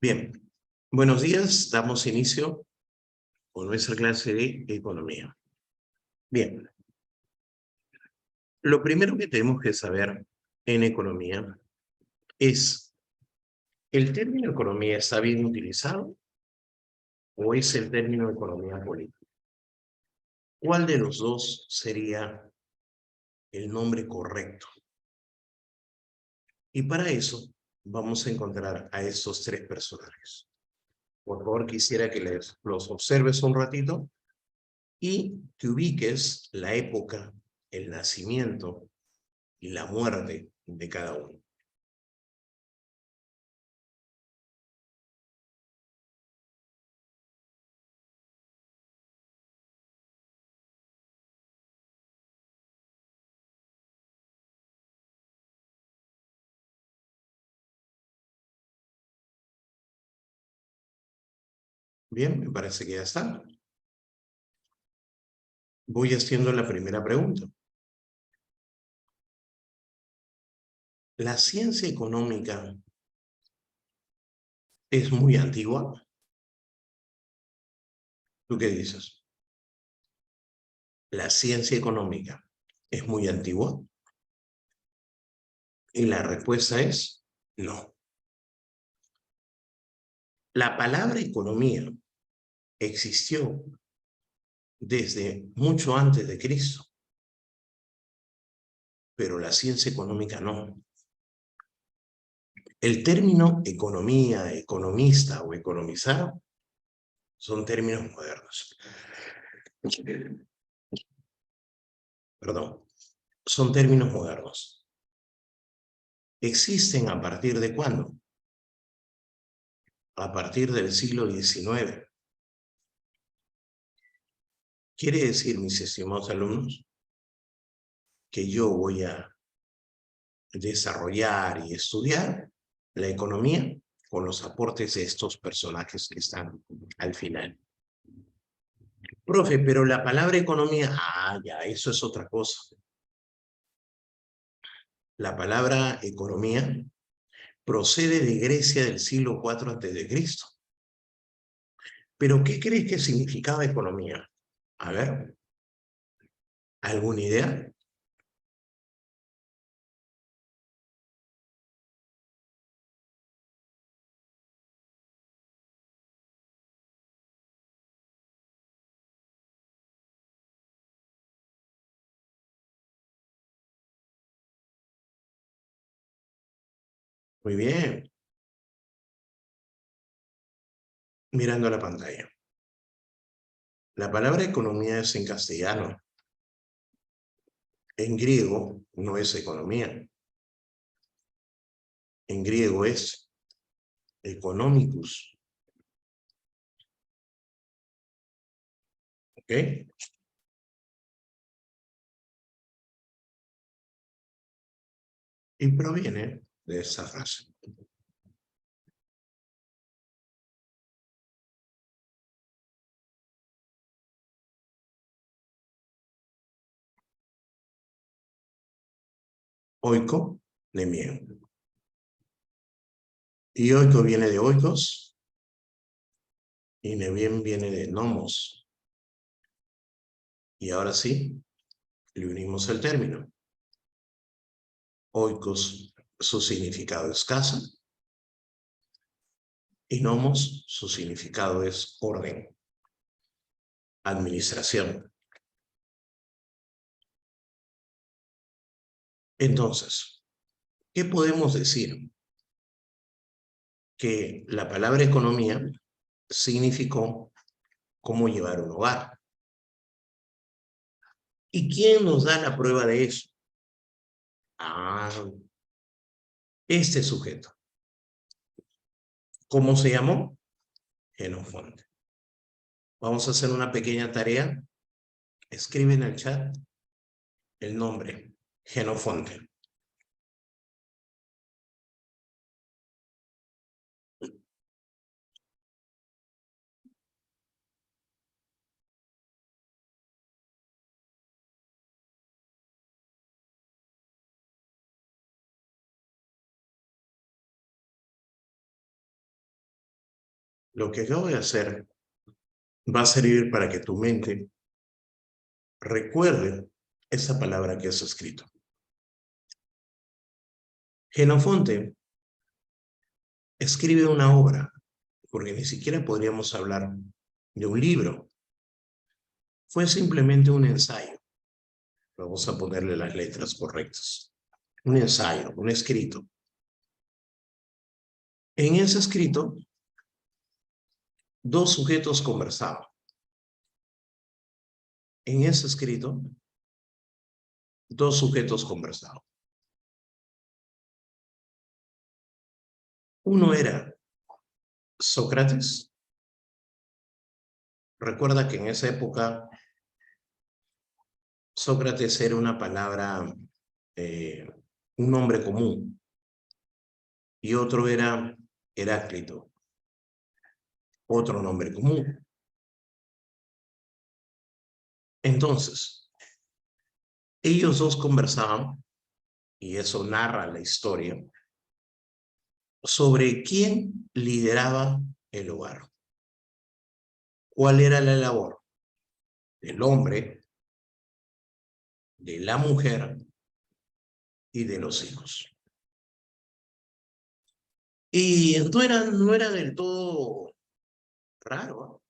Bien, buenos días. Damos inicio con nuestra clase de economía. Bien, lo primero que tenemos que saber en economía es, ¿el término economía está bien utilizado o es el término economía política? ¿Cuál de los dos sería el nombre correcto? Y para eso vamos a encontrar a estos tres personajes. Por favor, quisiera que los observes un ratito y que ubiques la época, el nacimiento y la muerte de cada uno. Bien, me parece que ya está. Voy haciendo la primera pregunta. ¿La ciencia económica es muy antigua? ¿Tú qué dices? ¿La ciencia económica es muy antigua? Y la respuesta es no. La palabra economía existió desde mucho antes de Cristo, pero la ciencia económica no. El término economía, economista o economizar son términos modernos. Perdón, son términos modernos. ¿Existen a partir de cuándo? A partir del siglo XIX. Quiere decir, mis estimados alumnos, que yo voy a desarrollar y estudiar la economía con los aportes de estos personajes que están al final. Profe, pero la palabra economía, ya, eso es otra cosa. La palabra economía procede de Grecia del siglo IV a.C. ¿Pero qué crees que significaba economía? A ver, ¿alguna idea? Muy bien, mirando la pantalla. La palabra economía es en castellano. En griego no es economía. En griego es economicus. ¿Ok? Y proviene de esa frase. Oiko, de miedo. Y oiko viene de oikos. Y nebien viene de nomos. Y ahora sí, le unimos el término. Oikos, su significado es casa. Y nomos, su significado es orden, administración. Entonces, ¿qué podemos decir? Que la palabra economía significó cómo llevar un hogar. ¿Y quién nos da la prueba de eso? Este sujeto. ¿Cómo se llamó? Jenofonte. Vamos a hacer una pequeña tarea. Escribe en el chat el nombre, Jenofonte. Lo que acabo de hacer va a servir para que tu mente recuerde esa palabra que has escrito. Jenofonte escribe una obra, porque ni siquiera podríamos hablar de un libro. Fue simplemente un ensayo. Vamos a ponerle las letras correctas. Un ensayo, un escrito. En ese escrito, dos sujetos conversaban. En ese escrito, dos sujetos conversaban. Uno era Sócrates. Recuerda que en esa época Sócrates era una palabra, un nombre común. Y otro era Heráclito, otro nombre común. Entonces, ellos dos conversaban, y eso narra la historia, sobre quién lideraba el hogar. ¿Cuál era la labor del hombre, de la mujer y de los hijos? Y no era del todo raro, ¿eh?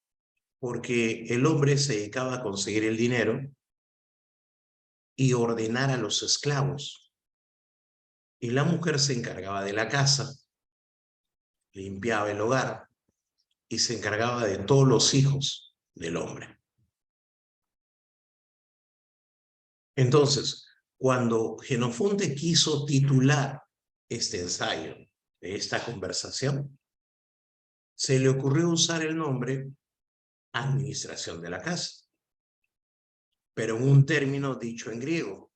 Porque el hombre se dedicaba a conseguir el dinero y ordenar a los esclavos. Y la mujer se encargaba de la casa, limpiaba el hogar y se encargaba de todos los hijos del hombre. Entonces, cuando Jenofonte quiso titular este ensayo de esta conversación, se le ocurrió usar el nombre administración de la casa, pero en un término dicho en griego,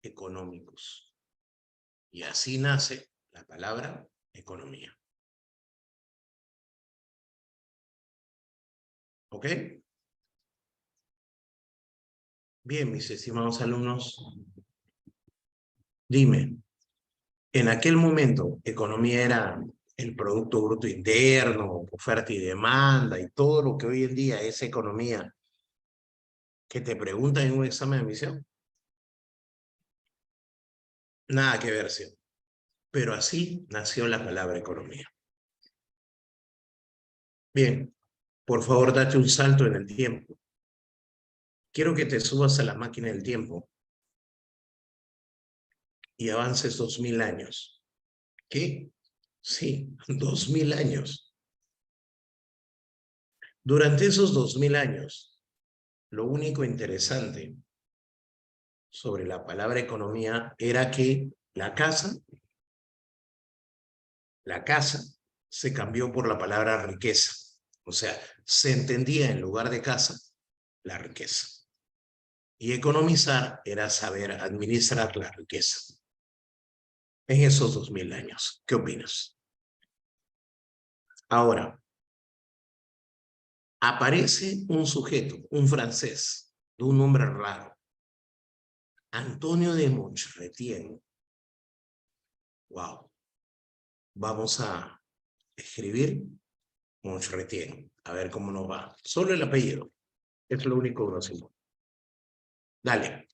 económicos. Y así nace la palabra economía. ¿Ok? Bien, mis estimados alumnos, dime, en aquel momento, economía era el Producto Bruto Interno, oferta y demanda, y todo lo que hoy en día es economía, que te preguntan en un examen de admisión. Nada que ver, sí. Pero así nació la palabra economía. Bien, por favor, date un salto en el tiempo. Quiero que te subas a la máquina del tiempo y avances 2000 años. ¿Qué? Sí, 2000 años. Durante esos 2000 años, lo único interesante sobre la palabra economía era que la casa se cambió por la palabra riqueza. O sea, se entendía en lugar de casa la riqueza. Y economizar era saber administrar la riqueza. En esos 2000 años, ¿qué opinas? Ahora, aparece un sujeto, un francés, de un nombre raro, Antonio de Montretien. Wow. Vamos a escribir Montretien, a ver cómo nos va. Solo el apellido, es lo único que nos importa. Dale.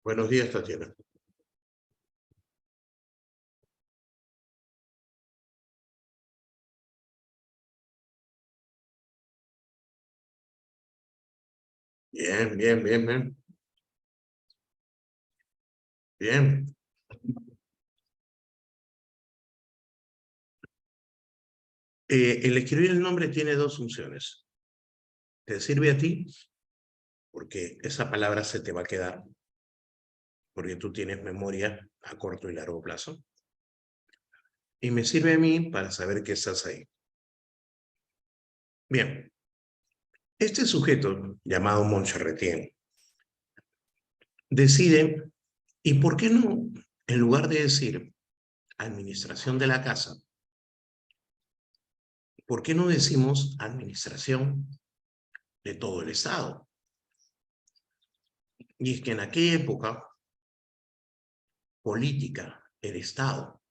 Buenos días, Tatiana. Bien, bien, bien, bien. Bien. El escribir el nombre tiene dos funciones. Te sirve a ti, porque esa palabra se te va a quedar. porque tú tienes memoria a corto y largo plazo. Y me sirve a mí para saber que estás ahí. Bien, este sujeto llamado Montcharretien decide, ¿y por qué no, en lugar de decir administración de la casa, por qué no decimos administración de todo el Estado? Y es que en aquella época, política era Estado,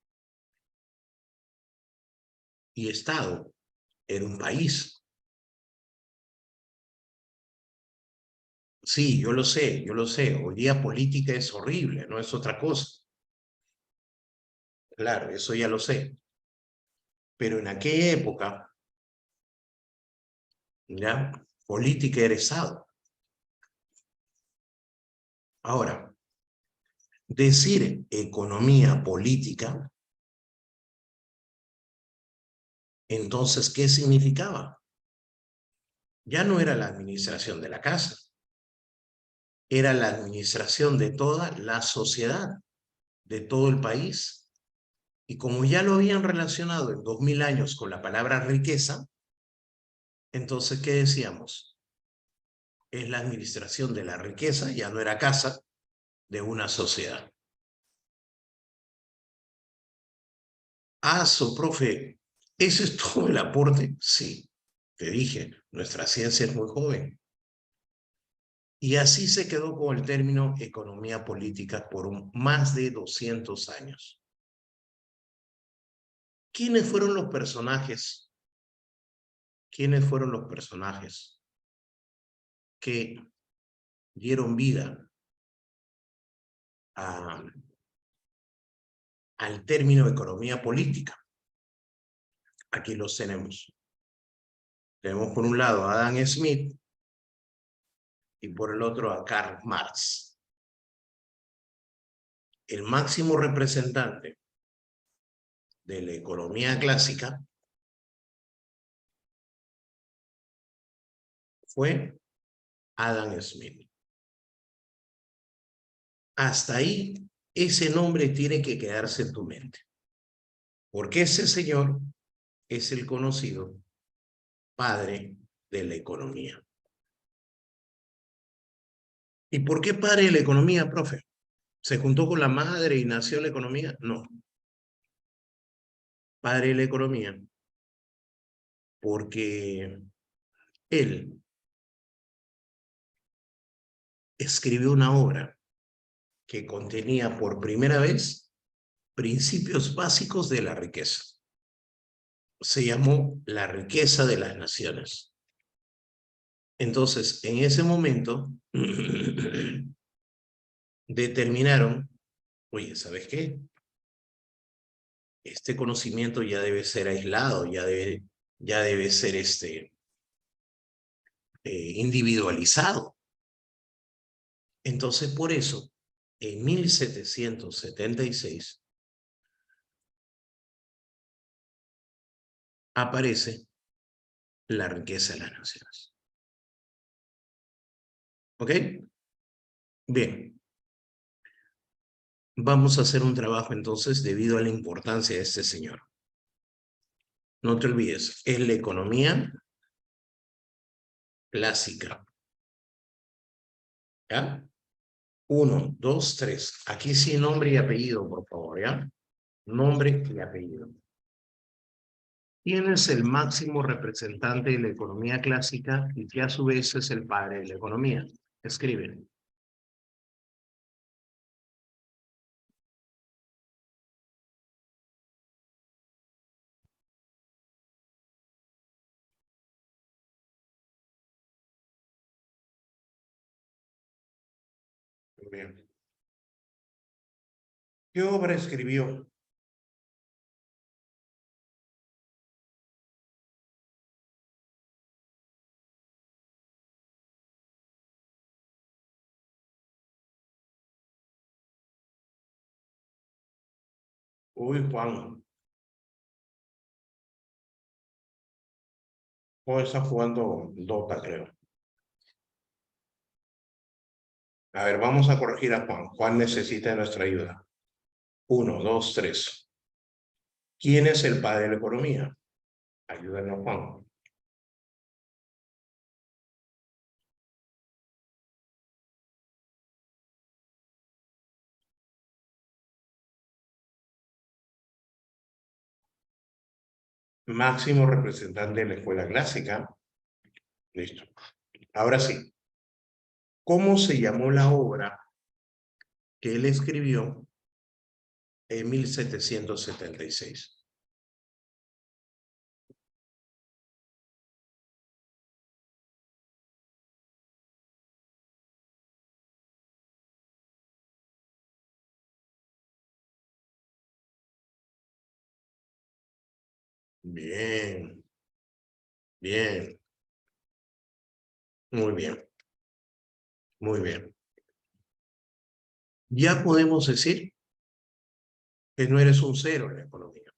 y Estado era un país. Sí, yo lo sé, yo lo sé. Hoy día política es horrible, no es otra cosa. Claro, eso ya lo sé. Pero en aquella época, ¿ya? Política era Estado. Ahora, decir economía política, entonces, ¿qué significaba? Ya no era la administración de la casa, era la administración de toda la sociedad, de todo el país. Y como ya lo habían relacionado en 2000 años con la palabra riqueza, entonces, ¿qué decíamos? Es la administración de la riqueza, ya no era casa, de una sociedad. Profe, ¿ese es todo el aporte? Sí, te dije, nuestra ciencia es muy joven. Y así se quedó con el término economía política por más de 200 años. ¿Quiénes fueron los personajes? ¿Quiénes fueron los personajes que dieron vida a, al término economía política? Aquí los tenemos. Tenemos por un lado a Adam Smith y por el otro a Karl Marx. El máximo representante de la economía clásica fue Adam Smith. Hasta ahí, ese nombre tiene que quedarse en tu mente, porque ese señor es el conocido padre de la economía. ¿Y por qué padre de la economía, profe? ¿Se juntó con la madre y nació la economía? No. Padre de la economía, porque él escribió una obra que contenía por primera vez principios básicos de la riqueza. Se llamó La riqueza de las naciones. Entonces, en ese momento, determinaron, oye, ¿sabes qué? Este conocimiento ya debe ser aislado, ya debe ser individualizado. Entonces, por eso, en 1776, aparece la riqueza de las naciones. ¿Ok? Bien, vamos a hacer un trabajo entonces debido a la importancia de este señor. No te olvides, es la economía clásica. ¿Ya? 1, 2, 3. Aquí sí nombre y apellido, por favor, ¿ya? Nombre y apellido. ¿Quién es el máximo representante de la economía clásica y que a su vez es el padre de la economía? Escriben. Bien. ¿Qué obra escribió? Uy, Juan. Juan está jugando Dota, creo. A ver, vamos a corregir a Juan. Juan necesita nuestra ayuda. 1, 2, 3. ¿Quién es el padre de la economía? Ayúdanos, Juan. Máximo representante de la escuela clásica. Listo. Ahora sí. ¿Cómo se llamó la obra que él escribió en 1776? Bien, bien, muy bien, muy bien. Ya podemos decir que no eres un cero en la economía.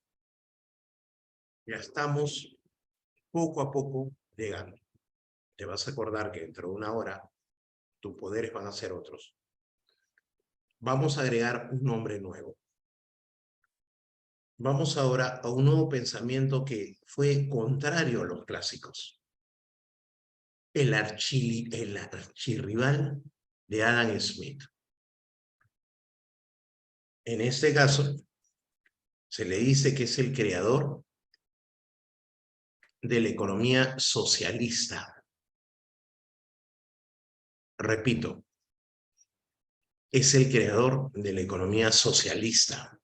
Ya estamos poco a poco llegando. Te vas a acordar que dentro de una hora tus poderes van a ser otros. Vamos a agregar un nombre nuevo. Vamos ahora a un nuevo pensamiento que fue contrario a los clásicos. El archirrival de Adam Smith. En este caso, se le dice que es el creador de la economía socialista. Repito, es el creador de la economía socialista.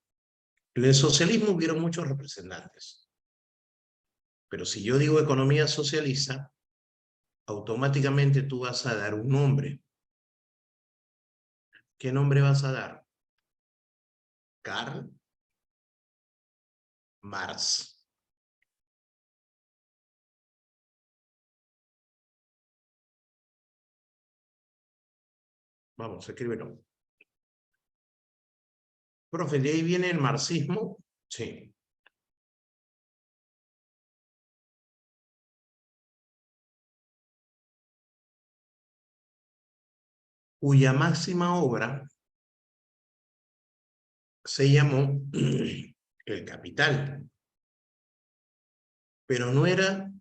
En el socialismo hubieron muchos representantes, pero si yo digo economía socialista, automáticamente tú vas a dar un nombre. ¿Qué nombre vas a dar? Karl Marx. Vamos, escríbelo. Profe, ¿de ahí viene el marxismo? Sí. Cuya máxima obra se llamó El Capital, pero no era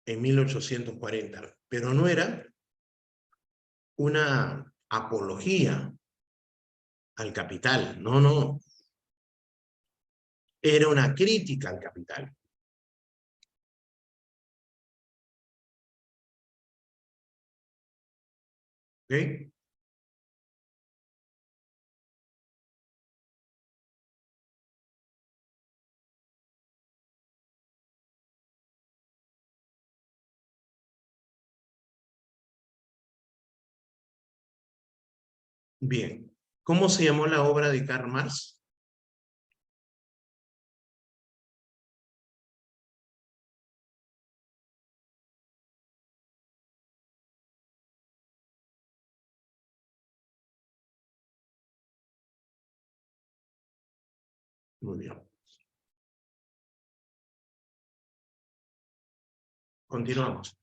en 1840, pero no era una apología al capital, no, no, era una crítica al capital. ¿Ok? Bien. ¿Cómo se llamó la obra de Karl Marx? Muy bien. Continuamos.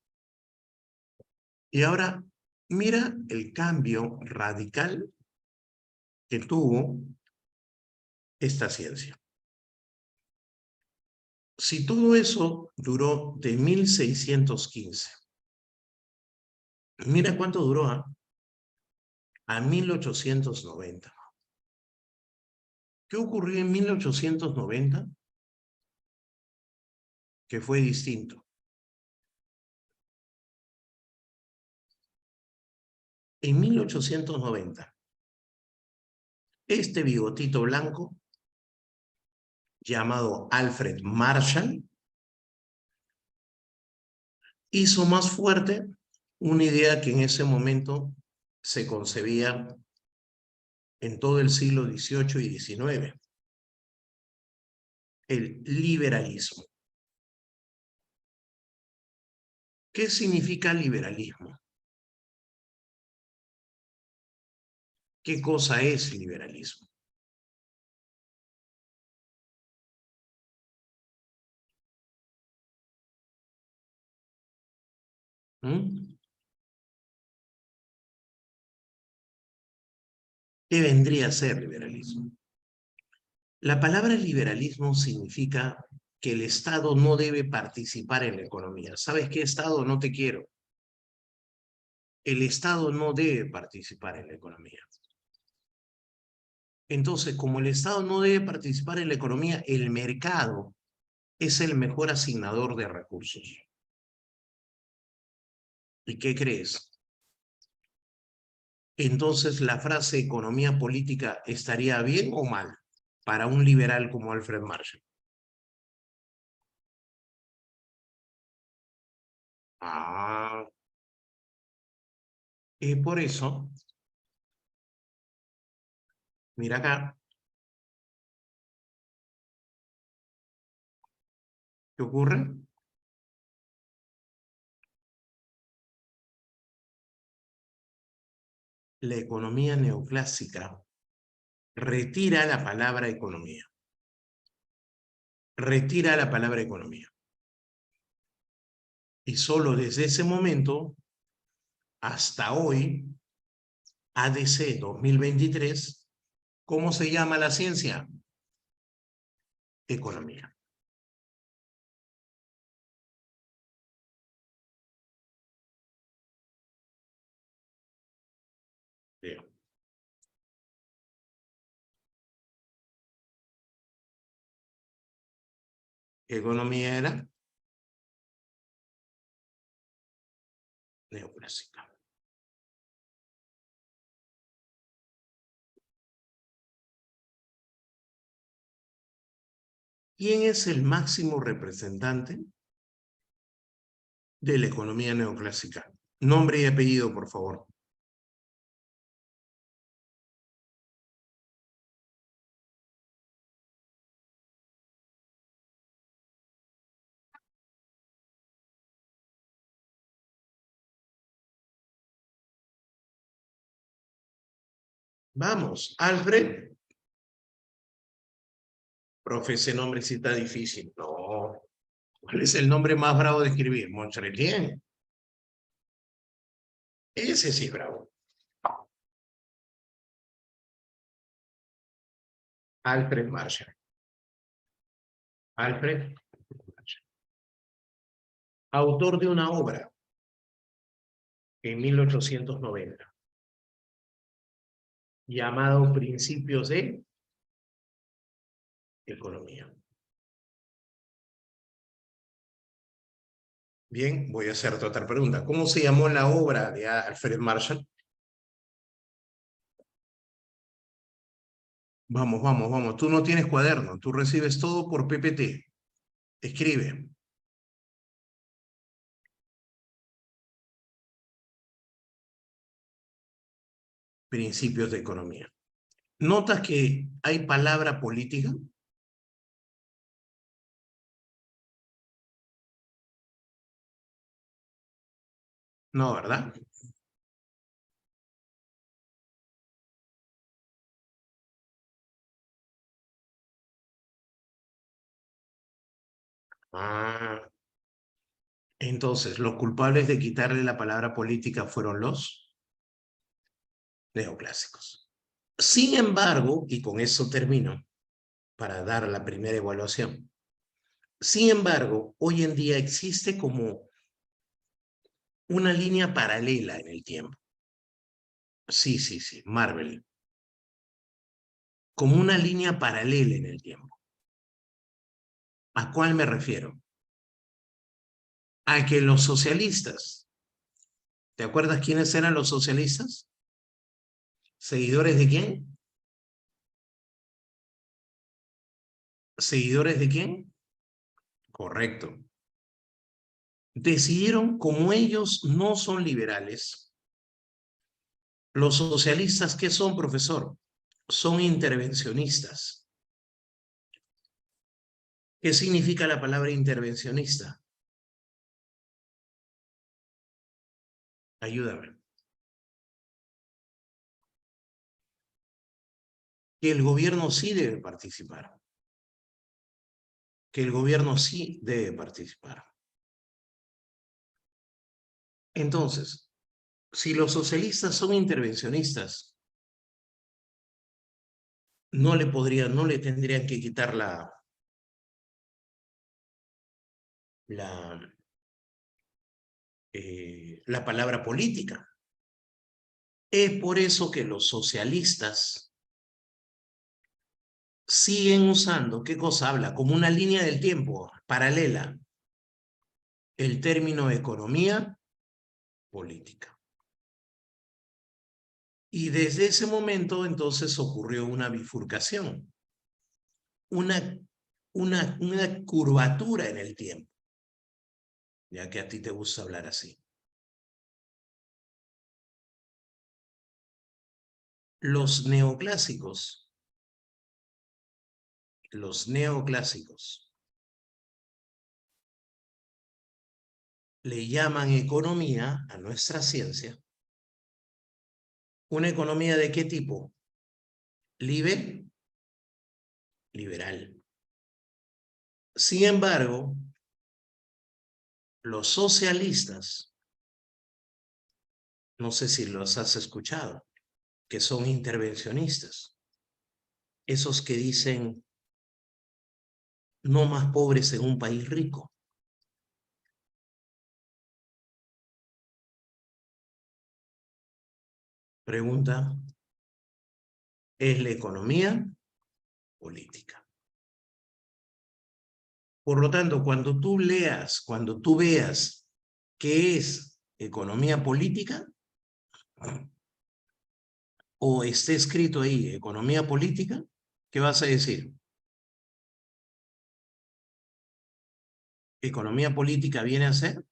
Y ahora, mira el cambio radical que tuvo esta ciencia. Si todo eso duró de 1615, mira cuánto duró a 1890. ¿Qué ocurrió en 1890? Que fue distinto. En 1890, este bigotito blanco, llamado Alfred Marshall, hizo más fuerte una idea que en ese momento se concebía en todo el siglo XVIII y XIX, el liberalismo. ¿Qué significa liberalismo? ¿Qué cosa es liberalismo? ¿Mm? ¿Qué vendría a ser liberalismo? La palabra liberalismo significa que el Estado no debe participar en la economía. ¿Sabes qué, Estado? No te quiero. El Estado no debe participar en la economía. Entonces, como el Estado no debe participar en la economía, el mercado es el mejor asignador de recursos. ¿Y qué crees? Entonces, ¿la frase economía política estaría bien o mal para un liberal como Alfred Marshall? Ah, y por eso, mira acá, ¿qué ocurre? La economía neoclásica retira la palabra economía. Retira la palabra economía. Y solo desde ese momento hasta hoy, ADC 2023, ¿cómo se llama la ciencia? Economía. Bien. ¿Qué economía era? Neoclásica. ¿Quién es el máximo representante de la economía neoclásica? Nombre y apellido, por favor. Vamos, Alfred. Profe, ese nombre sí está difícil. No. ¿Cuál es el nombre más bravo de escribir? Montreal. Ese sí es bravo. Alfred Marshall. Alfred Marshall. Autor de una obra en 1890 llamado Principios de Economía. Bien, voy a hacerte otra pregunta. ¿Cómo se llamó la obra de Alfred Marshall? Vamos, vamos, vamos. Tú no tienes cuaderno, tú recibes todo por PPT. Escribe. Principios de Economía. ¿Notas que hay palabra política? No, ¿verdad? Ah, entonces, los culpables de quitarle la palabra política fueron los neoclásicos. Sin embargo, y con eso termino para dar la primera evaluación, sin embargo, hoy en día existe como una línea paralela en el tiempo. Sí, sí, sí, Marvel. Como una línea paralela en el tiempo. ¿A cuál me refiero? A que los socialistas, ¿te acuerdas quiénes eran los socialistas? ¿Seguidores de quién? ¿Seguidores de quién? Correcto. Decidieron, como ellos no son liberales, los socialistas, ¿qué son, profesor? Son intervencionistas. ¿Qué significa la palabra intervencionista? Ayúdame. Que el gobierno sí debe participar. Que el gobierno sí debe participar. Entonces, si los socialistas son intervencionistas, no le tendrían que quitar la, la palabra política. Es por eso que los socialistas siguen usando, ¿qué cosa habla? Como una línea del tiempo paralela, el término economía política. Y desde ese momento entonces ocurrió una bifurcación, una, una curvatura en el tiempo, ya que a ti te gusta hablar así. Los neoclásicos le llaman economía a nuestra ciencia. ¿Una economía de qué tipo? Liberal. Sin embargo, los socialistas, no sé si los has escuchado, que son intervencionistas. Esos que dicen no más pobres en un país rico. Pregunta, ¿es la economía política? Por lo tanto, cuando tú veas qué es economía política, o esté escrito ahí economía política, ¿qué vas a decir? Economía política viene a ser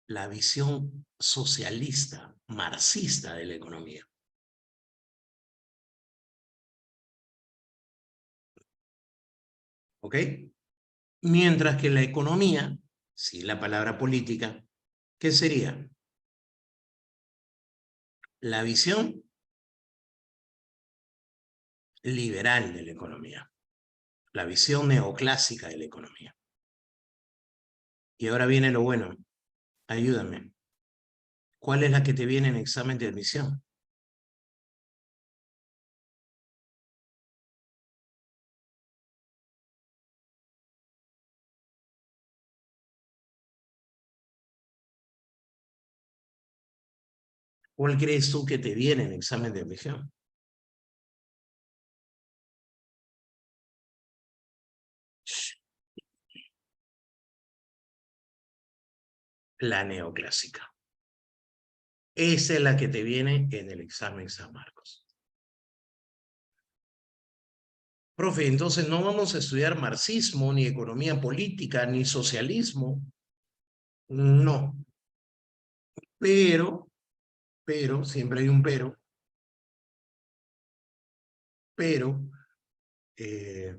la visión socialista, marxista de la economía. ¿Ok? Mientras que la economía, sí, la palabra política, ¿qué sería? La visión liberal de la economía, la visión neoclásica de la economía. Y ahora viene lo bueno, ayúdame. ¿Cuál es la que te viene en examen de admisión? ¿Cuál crees tú que te viene en examen de admisión? La neoclásica. Esa es la que te viene en el examen San Marcos. Profe, entonces no vamos a estudiar marxismo, ni economía política, ni socialismo. No, siempre hay un pero, eh,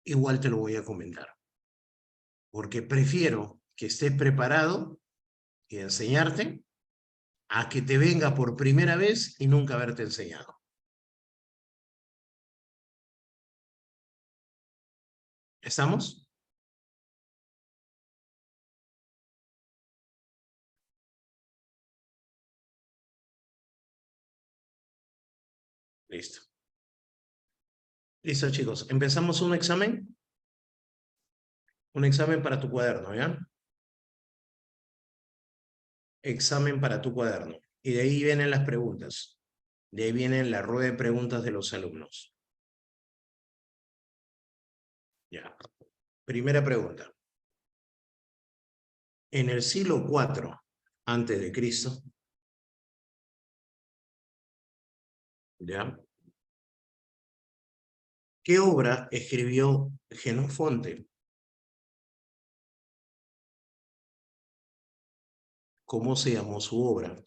igual te lo voy a comentar. Porque prefiero que estés preparado y enseñarte a que te venga por primera vez y nunca haberte enseñado. ¿Estamos? Listo. Listo, chicos. Empezamos un examen. Un examen para tu cuaderno, ¿ya? Examen para tu cuaderno. Y de ahí vienen las preguntas. De ahí viene la rueda de preguntas de los alumnos. Ya. Primera pregunta. En el siglo IV antes de Cristo, ¿ya? ¿Qué obra escribió Jenofonte? ¿Cómo se llamó su obra?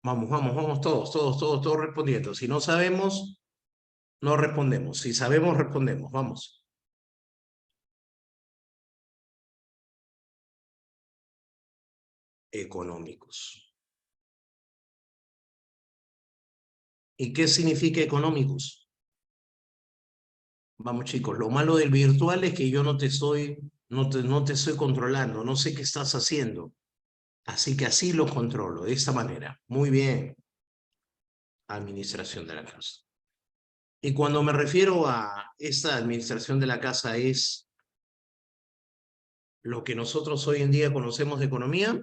Vamos todos respondiendo. Si no sabemos, no respondemos. Si sabemos, respondemos. Vamos. Económicos. ¿Y qué significa económicos? Vamos, chicos, lo malo del virtual es que yo no te estoy controlando, no sé qué estás haciendo. Así que así lo controlo, de esta manera. Muy bien. Administración de la casa. Y cuando me refiero a esta administración de la casa es lo que nosotros hoy en día conocemos de economía.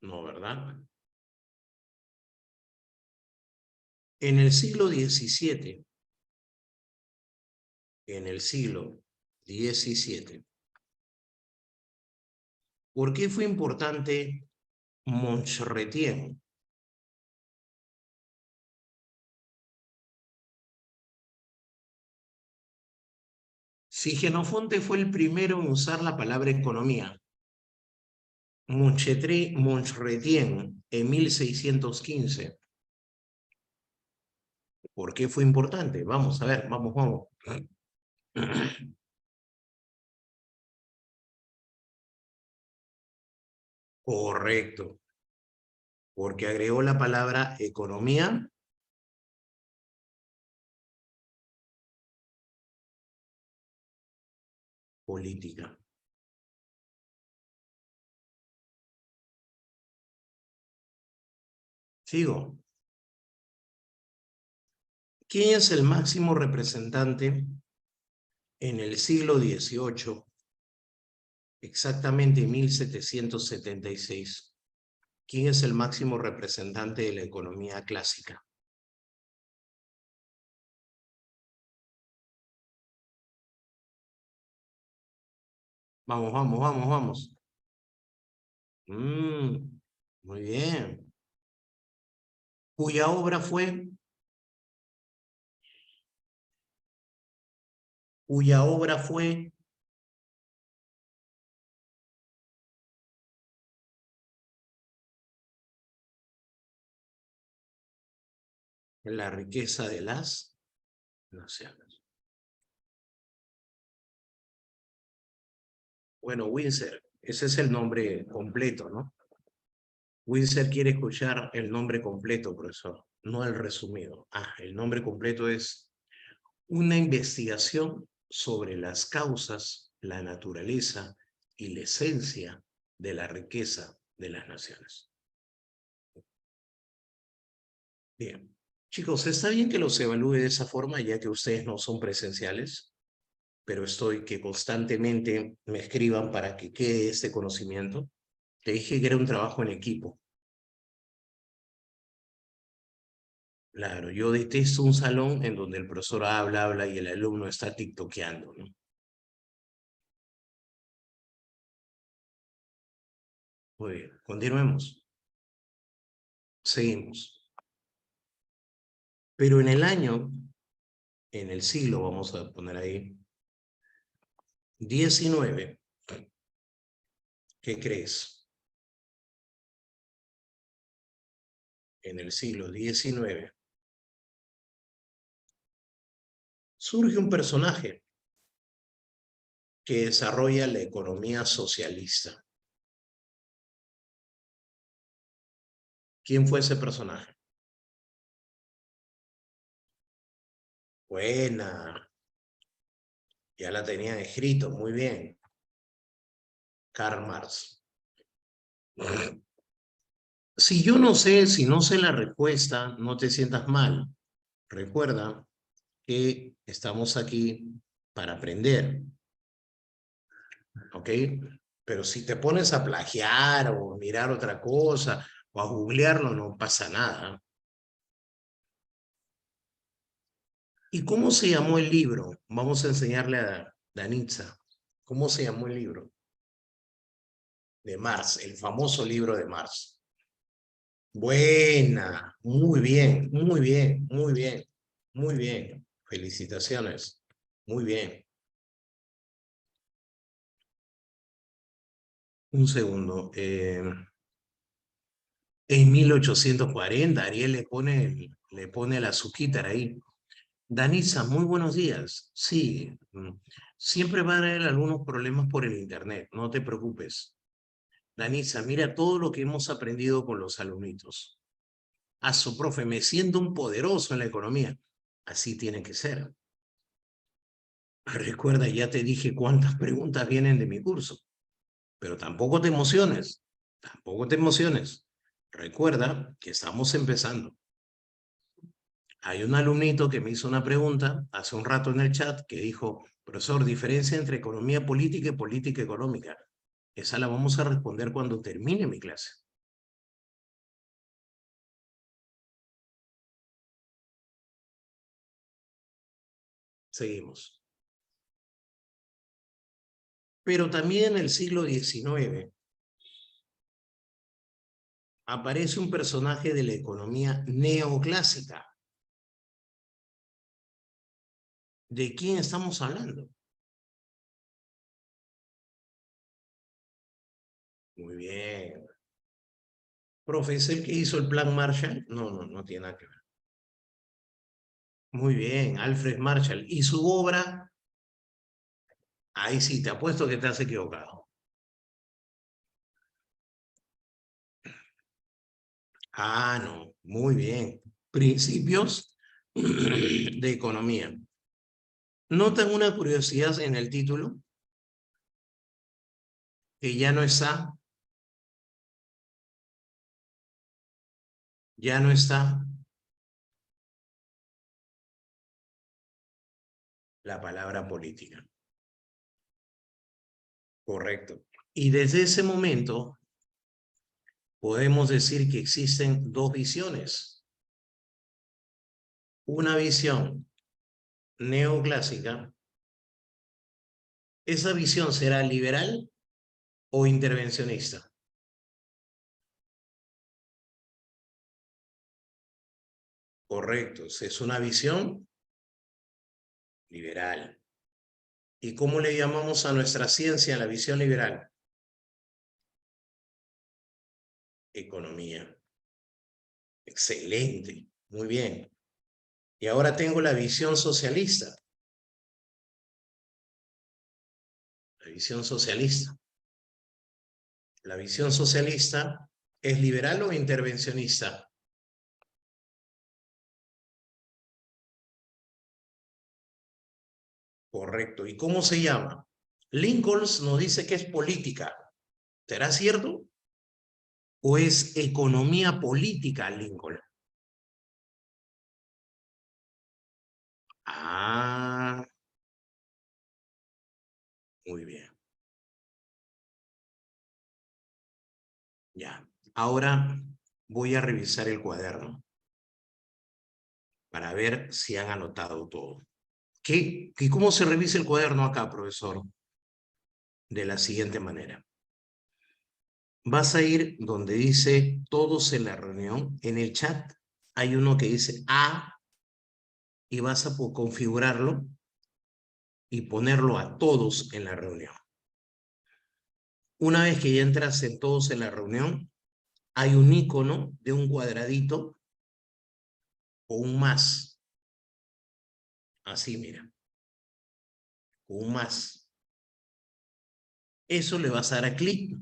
No, ¿verdad? En el siglo XVII, ¿por qué fue importante Montchetien? Si Jenofonte fue el primero en usar la palabra economía, Montchetien en 1615, ¿por qué fue importante? Vamos a ver, vamos. Correcto, porque agregó la palabra economía política. Sigo. ¿Quién es el máximo representante en el siglo XVIII, exactamente 1776? ¿Quién es el máximo representante de la economía clásica? Vamos. Muy bien. ¿Cuya obra fue? ¿Cuya obra fue? La riqueza de las naciones. Bueno, Windsor, ese es el nombre completo, ¿no? Windsor quiere escuchar el nombre completo, profesor, no el resumido. El nombre completo es una investigación sobre las causas, la naturaleza y la esencia de la riqueza de las naciones. Bien. Chicos, está bien que los evalúe de esa forma, ya que ustedes no son presenciales, pero estoy que constantemente me escriban para que quede este conocimiento. Te dije que era un trabajo en equipo. Claro, yo detesto un salón en donde el profesor habla y el alumno está tiktokeando, ¿no? Muy bien, continuemos. Seguimos. Pero en el año, en el siglo, vamos a poner ahí, 19, ¿qué crees? En el siglo XIX surge un personaje que desarrolla la economía socialista. ¿Quién fue ese personaje? Buena, ya la tenían escrito, muy bien. Karl Marx. Si yo no sé, si no sé la respuesta, no te sientas mal. Recuerda que estamos aquí para aprender, ¿ok? Pero si te pones a plagiar o mirar otra cosa o a googlearlo, no pasa nada. ¿Y cómo se llamó el libro? Vamos a enseñarle a Danitza. ¿Cómo se llamó el libro? De Marx, el famoso libro de Marx. Buena, muy bien. Felicitaciones, muy bien. Un segundo. En 1840, Ariel le pone el azúcar ahí. Danisa, muy buenos días. Sí, siempre van a haber algunos problemas por el internet, no te preocupes. Danisa, mira todo lo que hemos aprendido con los alumnitos. A su profe, me siento un poderoso en la economía. Así tiene que ser. Recuerda, ya te dije cuántas preguntas vienen de mi curso. Pero tampoco te emociones. Tampoco te emociones. Recuerda que estamos empezando. Hay un alumnito que me hizo una pregunta hace un rato en el chat que dijo, profesor, diferencia entre economía política y política económica. Esa la vamos a responder cuando termine mi clase. Seguimos. Pero también en el siglo XIX aparece un personaje de la economía neoclásica. ¿De quién estamos hablando? Muy bien. Profe, ¿es el que hizo el plan Marshall? No, no, no tiene nada que ver. Muy bien, Alfred Marshall. ¿Y su obra? Ahí sí, te apuesto que te has equivocado. Ah, no, muy bien. Principios de economía. ¿Notan una curiosidad en el título? Que ya no está la palabra política. Correcto. Y desde ese momento podemos decir que existen dos visiones. Una visión neoclásica. ¿Esa visión será liberal o intervencionista? Correcto, es una visión liberal. ¿Y cómo le llamamos a nuestra ciencia la visión liberal? Economía. Excelente, muy bien. Y ahora tengo la visión socialista. La visión socialista. La visión socialista es liberal o intervencionista. Correcto. ¿Y cómo se llama? Lincoln nos dice que es política. ¿Será cierto? ¿O es economía política, Lincoln? Ah, muy bien. Ya. Ahora voy a revisar el cuaderno para ver si han anotado todo. ¿Cómo se revisa el cuaderno acá, profesor? De la siguiente manera. Vas a ir donde dice todos en la reunión. En el chat hay uno que dice A y vas a configurarlo y ponerlo a todos en la reunión. Una vez que ya entras en todos en la reunión, hay un icono de un cuadradito o un más. Así, mira, un más. Eso le vas a dar a clic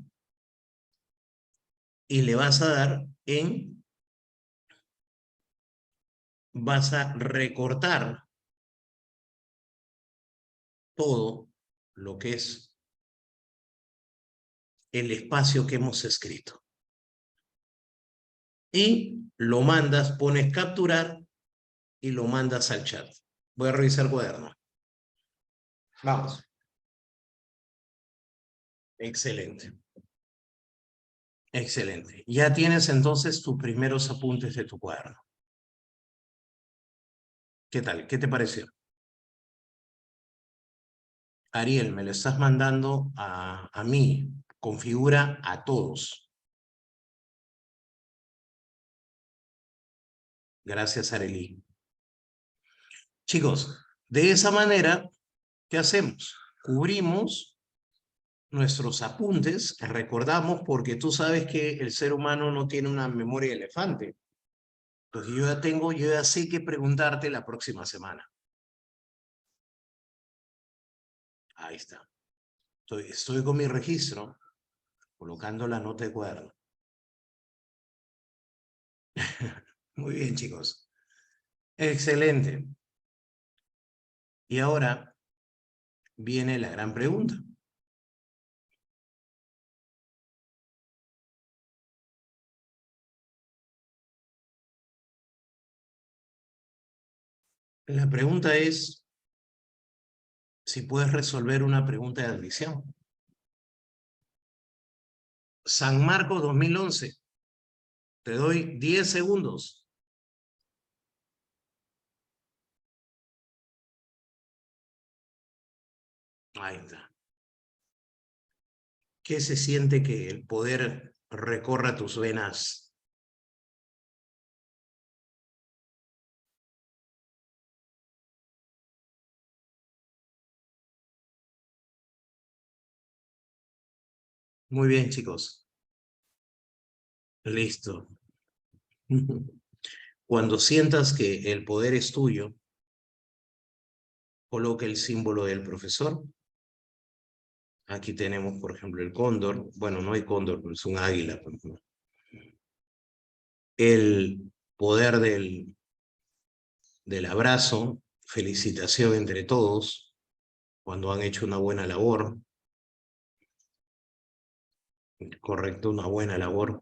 y le vas a dar vas a recortar todo lo que es el espacio que hemos escrito. Y lo mandas, pones capturar y lo mandas al chat. Voy a revisar el cuaderno. Vamos. Excelente. Excelente. Ya tienes entonces tus primeros apuntes de tu cuaderno. ¿Qué tal? ¿Qué te pareció? Ariel, me lo estás mandando a mí. Configura a todos. Gracias, Arely. Chicos, de esa manera, ¿qué hacemos? Cubrimos nuestros apuntes, recordamos, porque tú sabes que el ser humano no tiene una memoria de elefante. Entonces yo ya sé qué preguntarte la próxima semana. Ahí está. Estoy con mi registro, colocando la nota de cuaderno. Muy bien, chicos. Excelente. Y ahora viene la gran pregunta. La pregunta es si puedes resolver una pregunta de admisión. San Marcos 2011. Te doy 10 segundos. Ahí está. ¿Qué se siente que el poder recorra tus venas? Muy bien, chicos. Listo. Cuando sientas que el poder es tuyo, coloca el símbolo del profesor. Aquí tenemos, por ejemplo, el cóndor. Bueno, no hay cóndor, pero es un águila. Por ejemplo. El poder del abrazo, felicitación entre todos cuando han hecho una buena labor. Correcto, una buena labor.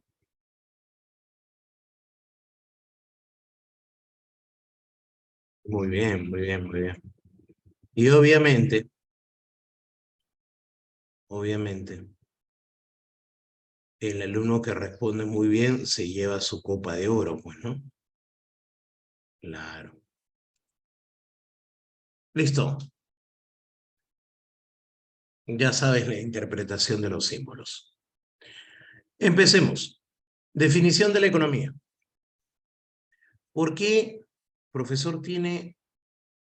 Muy bien, muy bien, muy bien. Y obviamente, el alumno que responde muy bien se lleva su copa de oro, pues, ¿no? Claro. Listo. Ya sabes la interpretación de los símbolos. Empecemos. Definición de la economía. ¿Por qué, profesor, tiene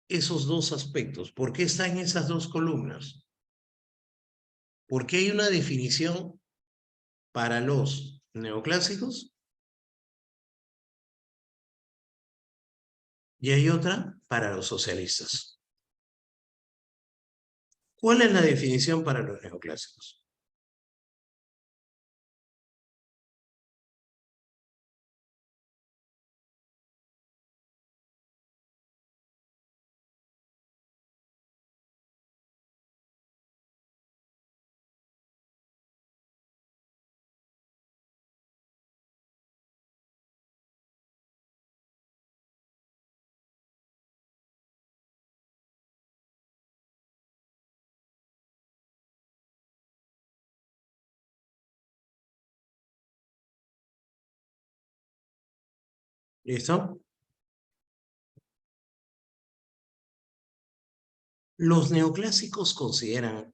esos dos aspectos? ¿Por qué está en esas dos columnas? Porque hay una definición para los neoclásicos y hay otra para los socialistas. ¿Cuál es la definición para los neoclásicos? ¿Listo? Los neoclásicos consideran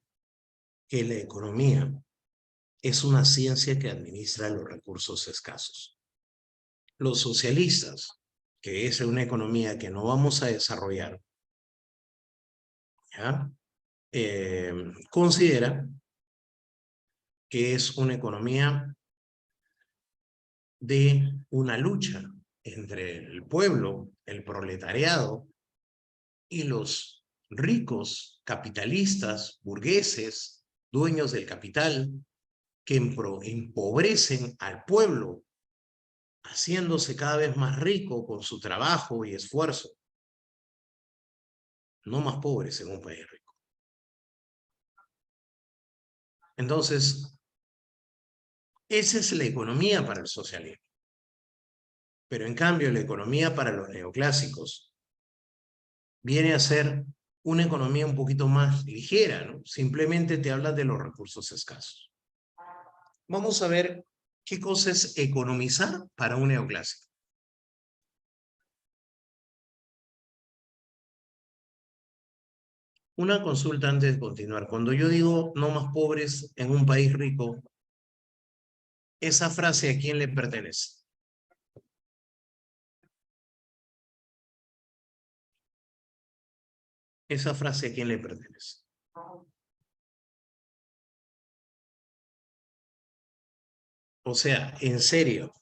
que la economía es una ciencia que administra los recursos escasos. Los socialistas, que es una economía que no vamos a desarrollar, ¿ya? Considera que es una economía de una lucha entre el pueblo, el proletariado y los ricos, capitalistas, burgueses, dueños del capital, que empobrecen al pueblo, haciéndose cada vez más rico con su trabajo y esfuerzo, no más pobres en un país rico. Entonces, esa es la economía para el socialismo. Pero en cambio, la economía para los neoclásicos viene a ser una economía un poquito más ligera, ¿no? Simplemente te habla de los recursos escasos. Vamos a ver qué cosa es economizar para un neoclásico. Una consulta antes de continuar. Cuando yo digo no más pobres en un país rico, ¿esa frase a quién le pertenece? ¿Esa frase a quién le pertenece? O sea, en serio,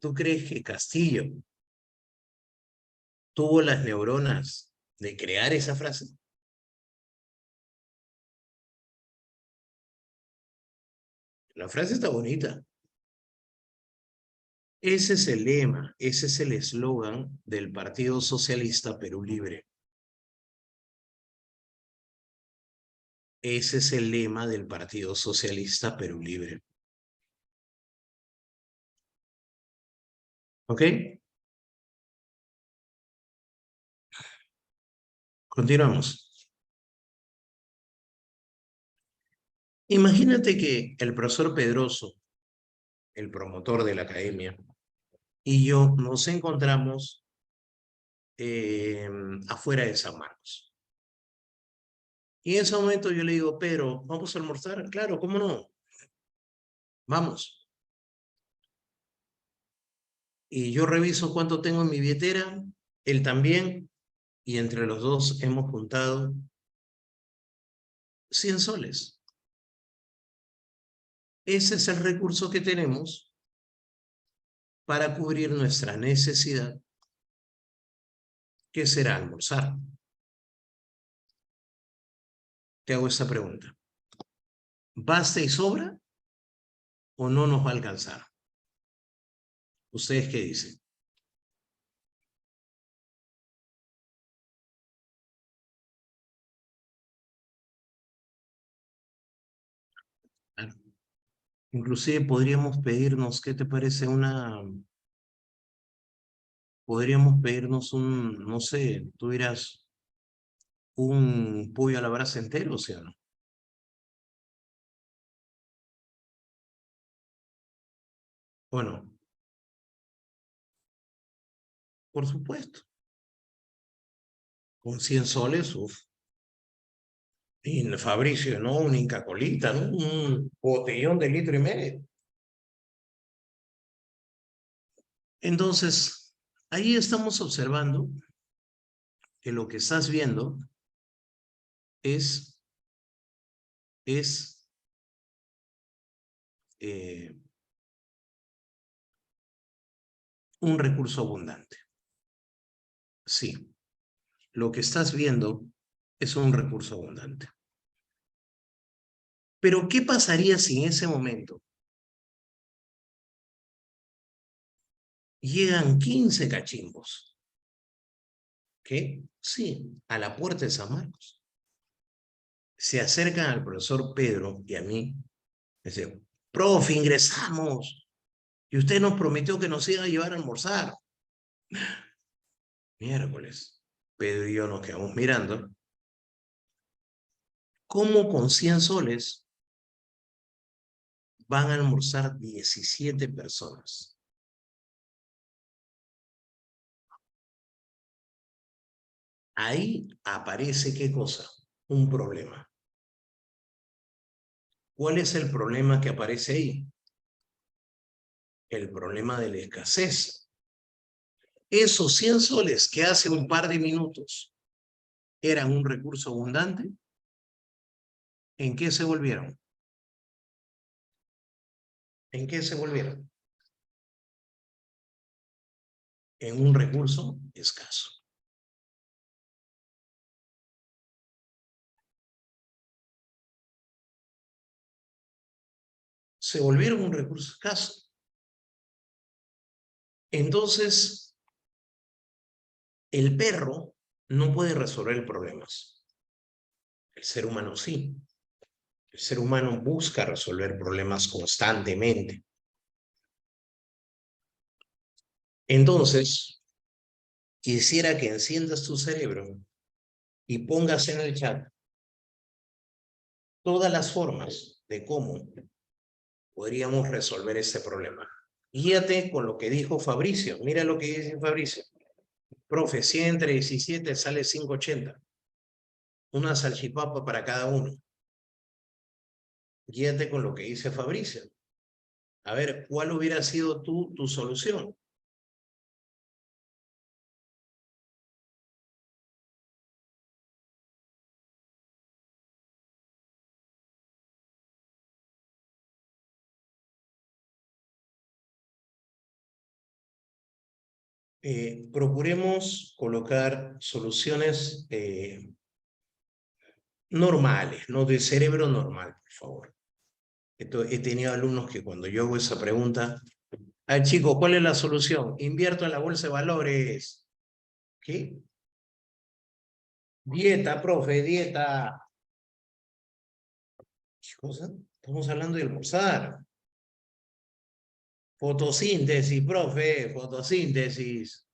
¿tú crees que Castillo tuvo las neuronas de crear esa frase? La frase está bonita. Ese es el lema, ese es el eslogan del Partido Socialista Perú Libre. Ese es el lema del Partido Socialista Perú Libre. ¿Ok? Continuamos. Imagínate que el profesor Pedroso, el promotor de la academia, y yo nos encontramos afuera de San Marcos. Y en ese momento yo le digo, Pedro, ¿vamos a almorzar? Claro, ¿cómo no? Vamos. Y yo reviso cuánto tengo en mi billetera, él también, y entre los dos hemos juntado 100 soles. Ese es el recurso que tenemos para cubrir nuestra necesidad, que será almorzar. Te hago esta pregunta. ¿Basta y sobra o no nos va a alcanzar? ¿Ustedes qué dicen? Ah, inclusive podríamos pedirnos, ¿qué te parece podríamos pedirnos no sé, tú dirás, un pollo a la brasa entero, ¿sí o no? Bueno, por supuesto, con 100 soles, uff. Y Fabricio, ¿no? Una Inca Colita, ¿no? Un botellón de litro y medio. Entonces, ahí estamos observando que lo que estás viendo es, es eh, un recurso abundante. Sí, lo que estás viendo es un recurso abundante. Pero, ¿qué pasaría si en ese momento llegan 15 cachimbos? ¿Qué? Sí, a la puerta de San Marcos. Se acercan al profesor Pedro y a mí. Dice, profe, ingresamos. Y usted nos prometió que nos iba a llevar a almorzar. Miércoles. Pedro y yo nos quedamos mirando. ¿Cómo con 100 soles van a almorzar 17 personas? Ahí aparece, ¿qué cosa? Un problema. ¿Cuál es el problema que aparece ahí? El problema de la escasez. Esos 100 soles que hace un par de minutos eran un recurso abundante, ¿en qué se volvieron? ¿En qué se volvieron? En un recurso escaso. Se volvieron un recurso escaso. Entonces, el perro no puede resolver problemas. El ser humano sí. El ser humano busca resolver problemas constantemente. Entonces, quisiera que enciendas tu cerebro y pongas en el chat todas las formas de cómo podríamos resolver este problema. Guíate con lo que dijo Fabricio. Mira lo que dice Fabricio. Profe, 100 entre 17 sale 580. Una salchipapa para cada uno. Guíate con lo que dice Fabricio. A ver, ¿cuál hubiera sido tu solución? Procuremos colocar soluciones normales, no de cerebro normal, por favor. He tenido alumnos que cuando yo hago esa pregunta, ay chico, ¿cuál es la solución? Invierto en la bolsa de valores. ¿Qué? Dieta, profe, dieta. ¿Qué cosa? Estamos hablando de almorzar. Fotosíntesis, profe, fotosíntesis.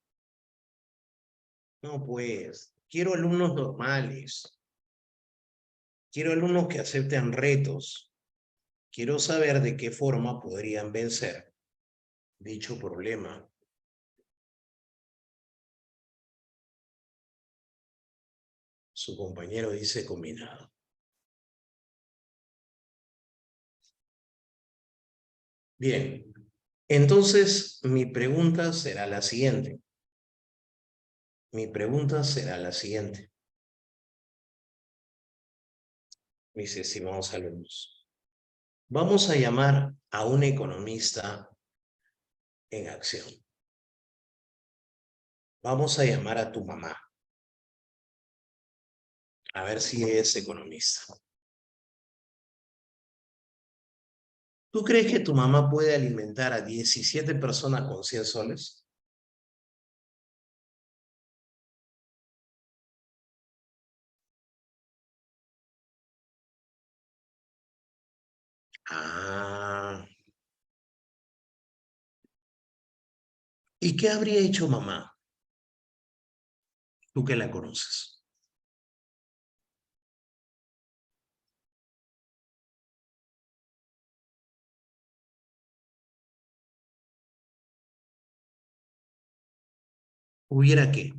No, pues. Quiero alumnos normales. Quiero alumnos que acepten retos. Quiero saber de qué forma podrían vencer dicho problema. Su compañero dice combinado. Bien, entonces mi pregunta será la siguiente. Mi pregunta será la siguiente. Mis estimados alumnos, vamos a llamar a un economista en acción. Vamos a llamar a tu mamá. A ver si es economista. ¿Tú crees que tu mamá puede alimentar a 17 personas con 100 soles? Ah. ¿Y qué habría hecho mamá? Tú que la conoces. ¿Hubiera qué?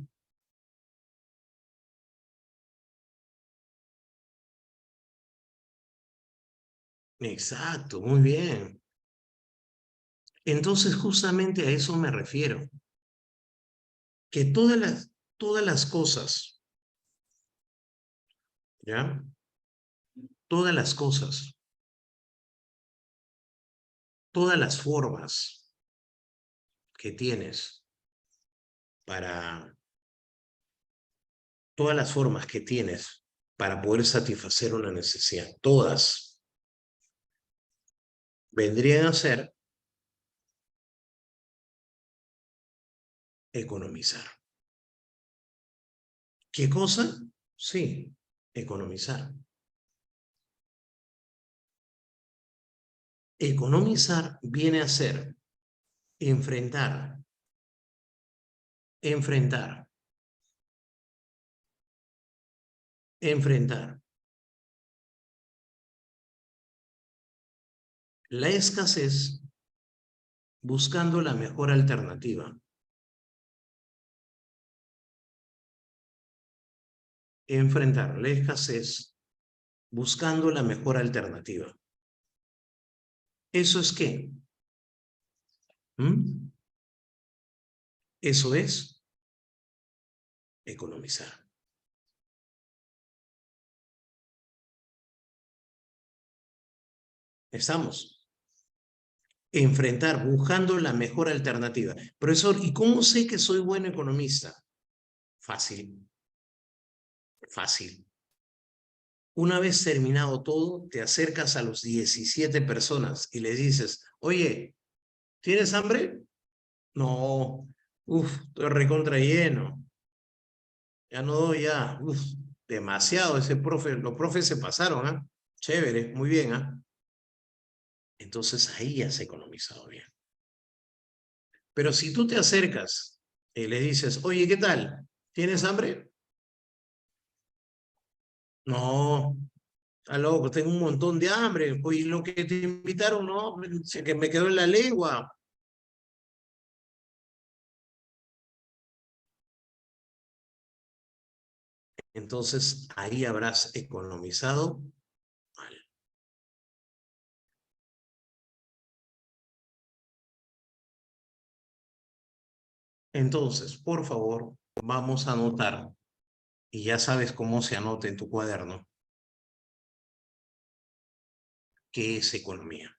Exacto, muy bien. Entonces, justamente a eso me refiero. Que todas las cosas, ¿ya? Todas las cosas, todas las formas que tienes para, todas las formas que tienes para poder satisfacer una necesidad, todas vendrían a ser economizar. ¿Qué cosa? Sí, economizar. Economizar viene a ser enfrentar, enfrentar, enfrentar la escasez buscando la mejor alternativa. Enfrentar la escasez buscando la mejor alternativa. ¿Eso es qué? ¿Mm? Eso es economizar. ¿Estamos? Enfrentar, buscando la mejor alternativa. Profesor, ¿y cómo sé que soy buen economista? Fácil, fácil. Una vez terminado todo, te acercas a los 17 personas y les dices, oye, ¿tienes hambre? No, estoy recontra lleno. Ya no doy ya, demasiado ese profe, los profes se pasaron, ¿ah? Chévere, muy bien, ¿ah? Entonces ahí ya se ha economizado bien. Pero si tú te acercas y le dices, oye, ¿qué tal? ¿Tienes hambre? No, está loco, tengo un montón de hambre. Oye, lo que te invitaron, no, que me quedó en la lengua. Entonces ahí habrás economizado mal. Entonces, por favor, vamos a anotar, y ya sabes cómo se anota en tu cuaderno, qué es economía.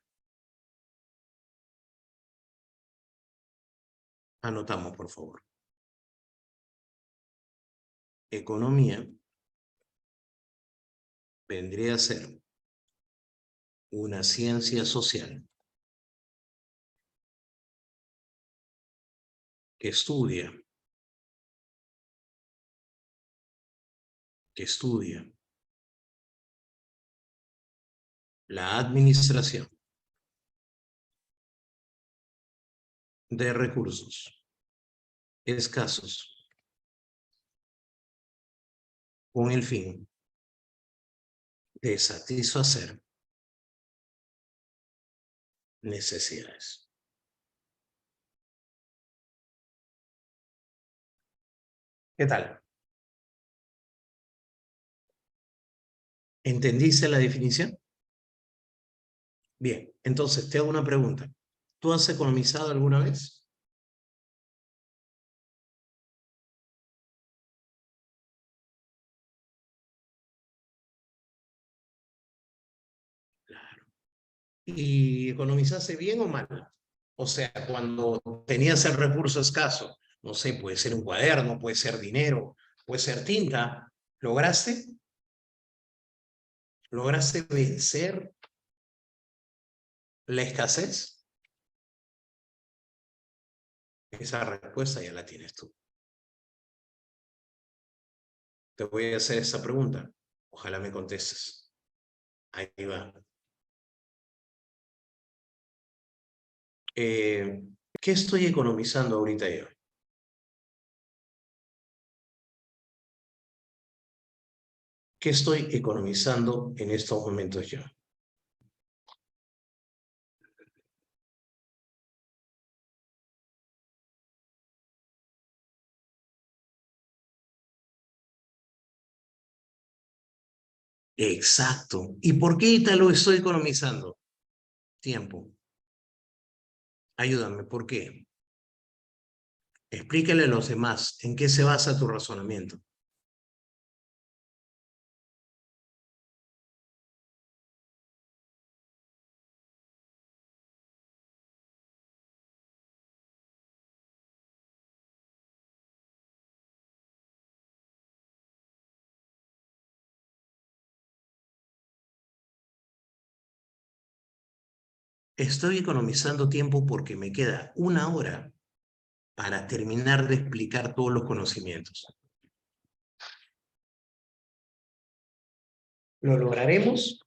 Anotamos, por favor. Economía vendría a ser una ciencia social que estudia, que estudia la administración de recursos escasos con el fin de satisfacer necesidades. ¿Qué tal? ¿Entendiste la definición? Bien, entonces te hago una pregunta. ¿Tú has economizado alguna vez? ¿Y economizaste bien o mal? O sea, cuando tenías el recurso escaso, no sé, puede ser un cuaderno, puede ser dinero, puede ser tinta, ¿lograste? ¿Lograste vencer la escasez? Esa respuesta ya la tienes tú. Te voy a hacer esa pregunta. Ojalá me contestes. Ahí va. ¿Qué estoy economizando ahorita yo? ¿Qué estoy economizando en estos momentos yo? Exacto. ¿Y por qué te lo estoy economizando? Tiempo. Ayúdame, ¿por qué? Explícale a los demás en qué se basa tu razonamiento. Estoy economizando tiempo porque me queda una hora para terminar de explicar todos los conocimientos. ¿Lo lograremos?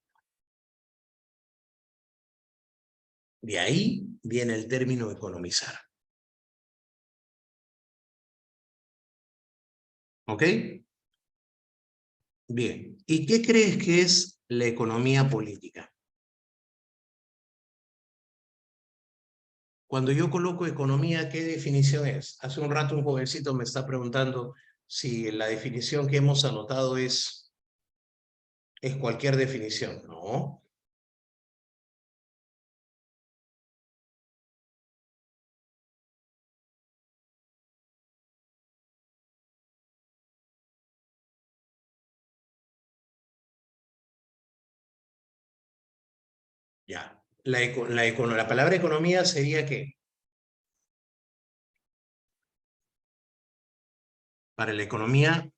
De ahí viene el término economizar. ¿Ok? Bien. ¿Y qué crees que es la economía política? Cuando yo coloco economía, ¿qué definición es? Hace un rato un jovencito me está preguntando si la definición que hemos anotado es cualquier definición. No. Ya. La palabra economía sería ¿qué? Para la economía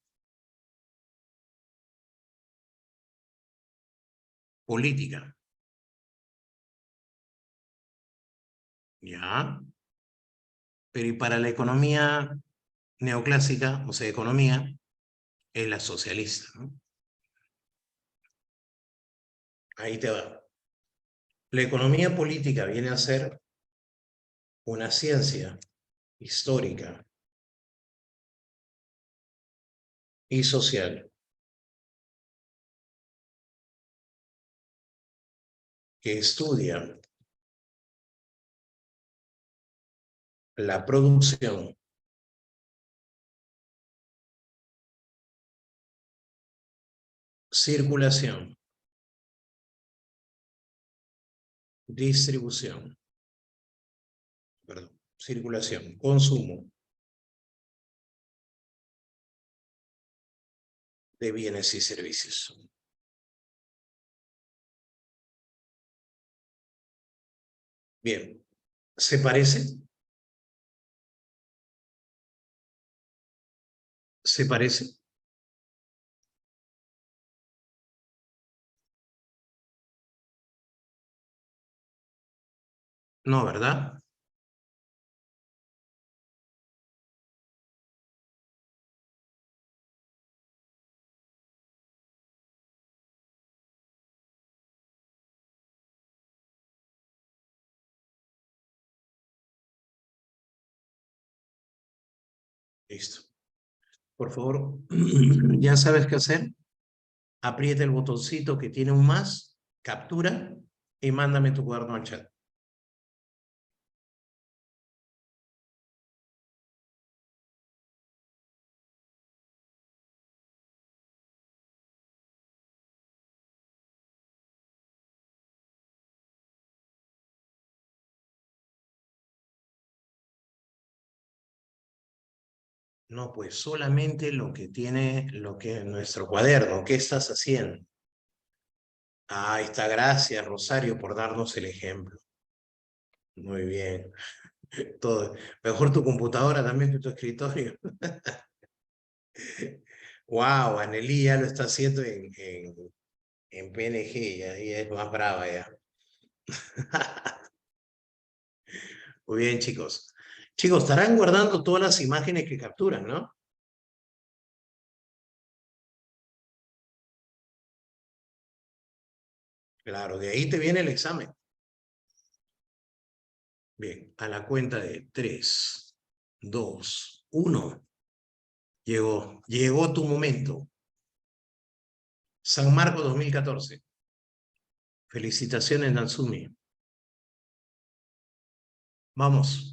política. Ya. Pero y para la economía neoclásica, o sea, economía, es la socialista, ¿no? Ahí te va. La economía política viene a ser una ciencia histórica y social que estudia la producción, circulación, distribución, perdón, circulación, consumo de bienes y servicios. Bien, ¿se parece? ¿Se parece? No, ¿verdad? Listo. Por favor, ya sabes qué hacer. Aprieta el botoncito que tiene un más, captura y mándame tu cuaderno al chat. No, pues solamente lo que tiene, lo que nuestro cuaderno. ¿Qué estás haciendo? Ahí está, gracias Rosario por darnos el ejemplo. Muy bien. Todo. Mejor tu computadora también que tu escritorio. Wow, Anneli ya lo está haciendo en PNG, ya, ya es más brava ya. Muy bien, chicos. Chicos, estarán guardando todas las imágenes que capturan, ¿no? Claro, de ahí te viene el examen. Bien, a la cuenta de 3, 2, 1. Llegó tu momento. San Marcos 2014. Felicitaciones, Natsumi. Vamos.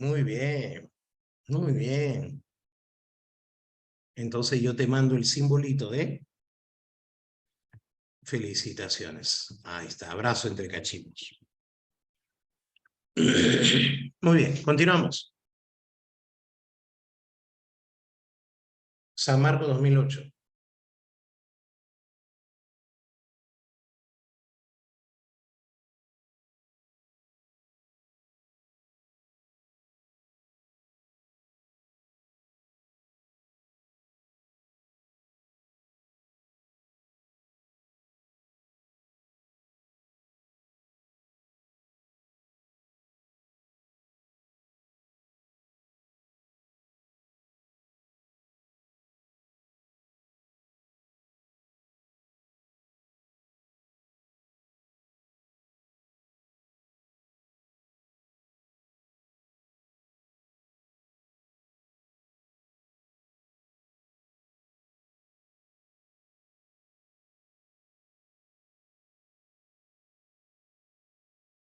Muy bien, muy bien. Entonces yo te mando el simbolito de felicitaciones. Ahí está, abrazo entre cachitos. Muy bien, continuamos. San Marcos 2008.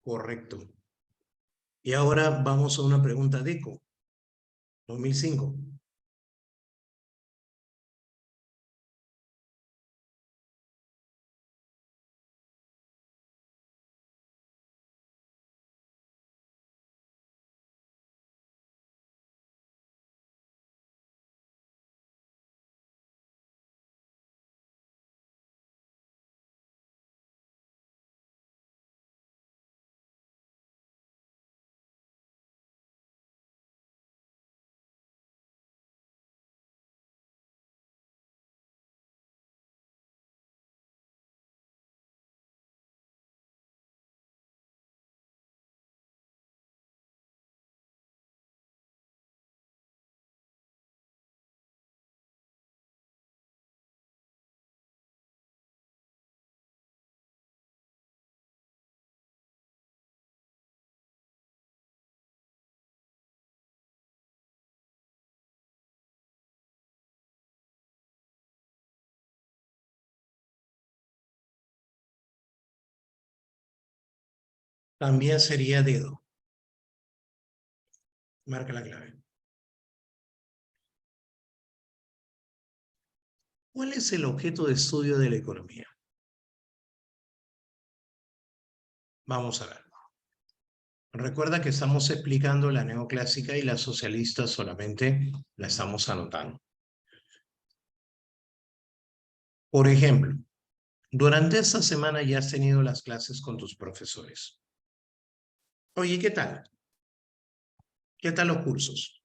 Correcto. Y ahora vamos a una pregunta de ECO. 2005. También sería dedo. Marca la clave. ¿Cuál es el objeto de estudio de la economía? Vamos a ver. Recuerda que estamos explicando la neoclásica y la socialista solamente la estamos anotando. Por ejemplo, Durante esta semana ya has tenido las clases con tus profesores. Oye, ¿qué tal? ¿Qué tal los cursos?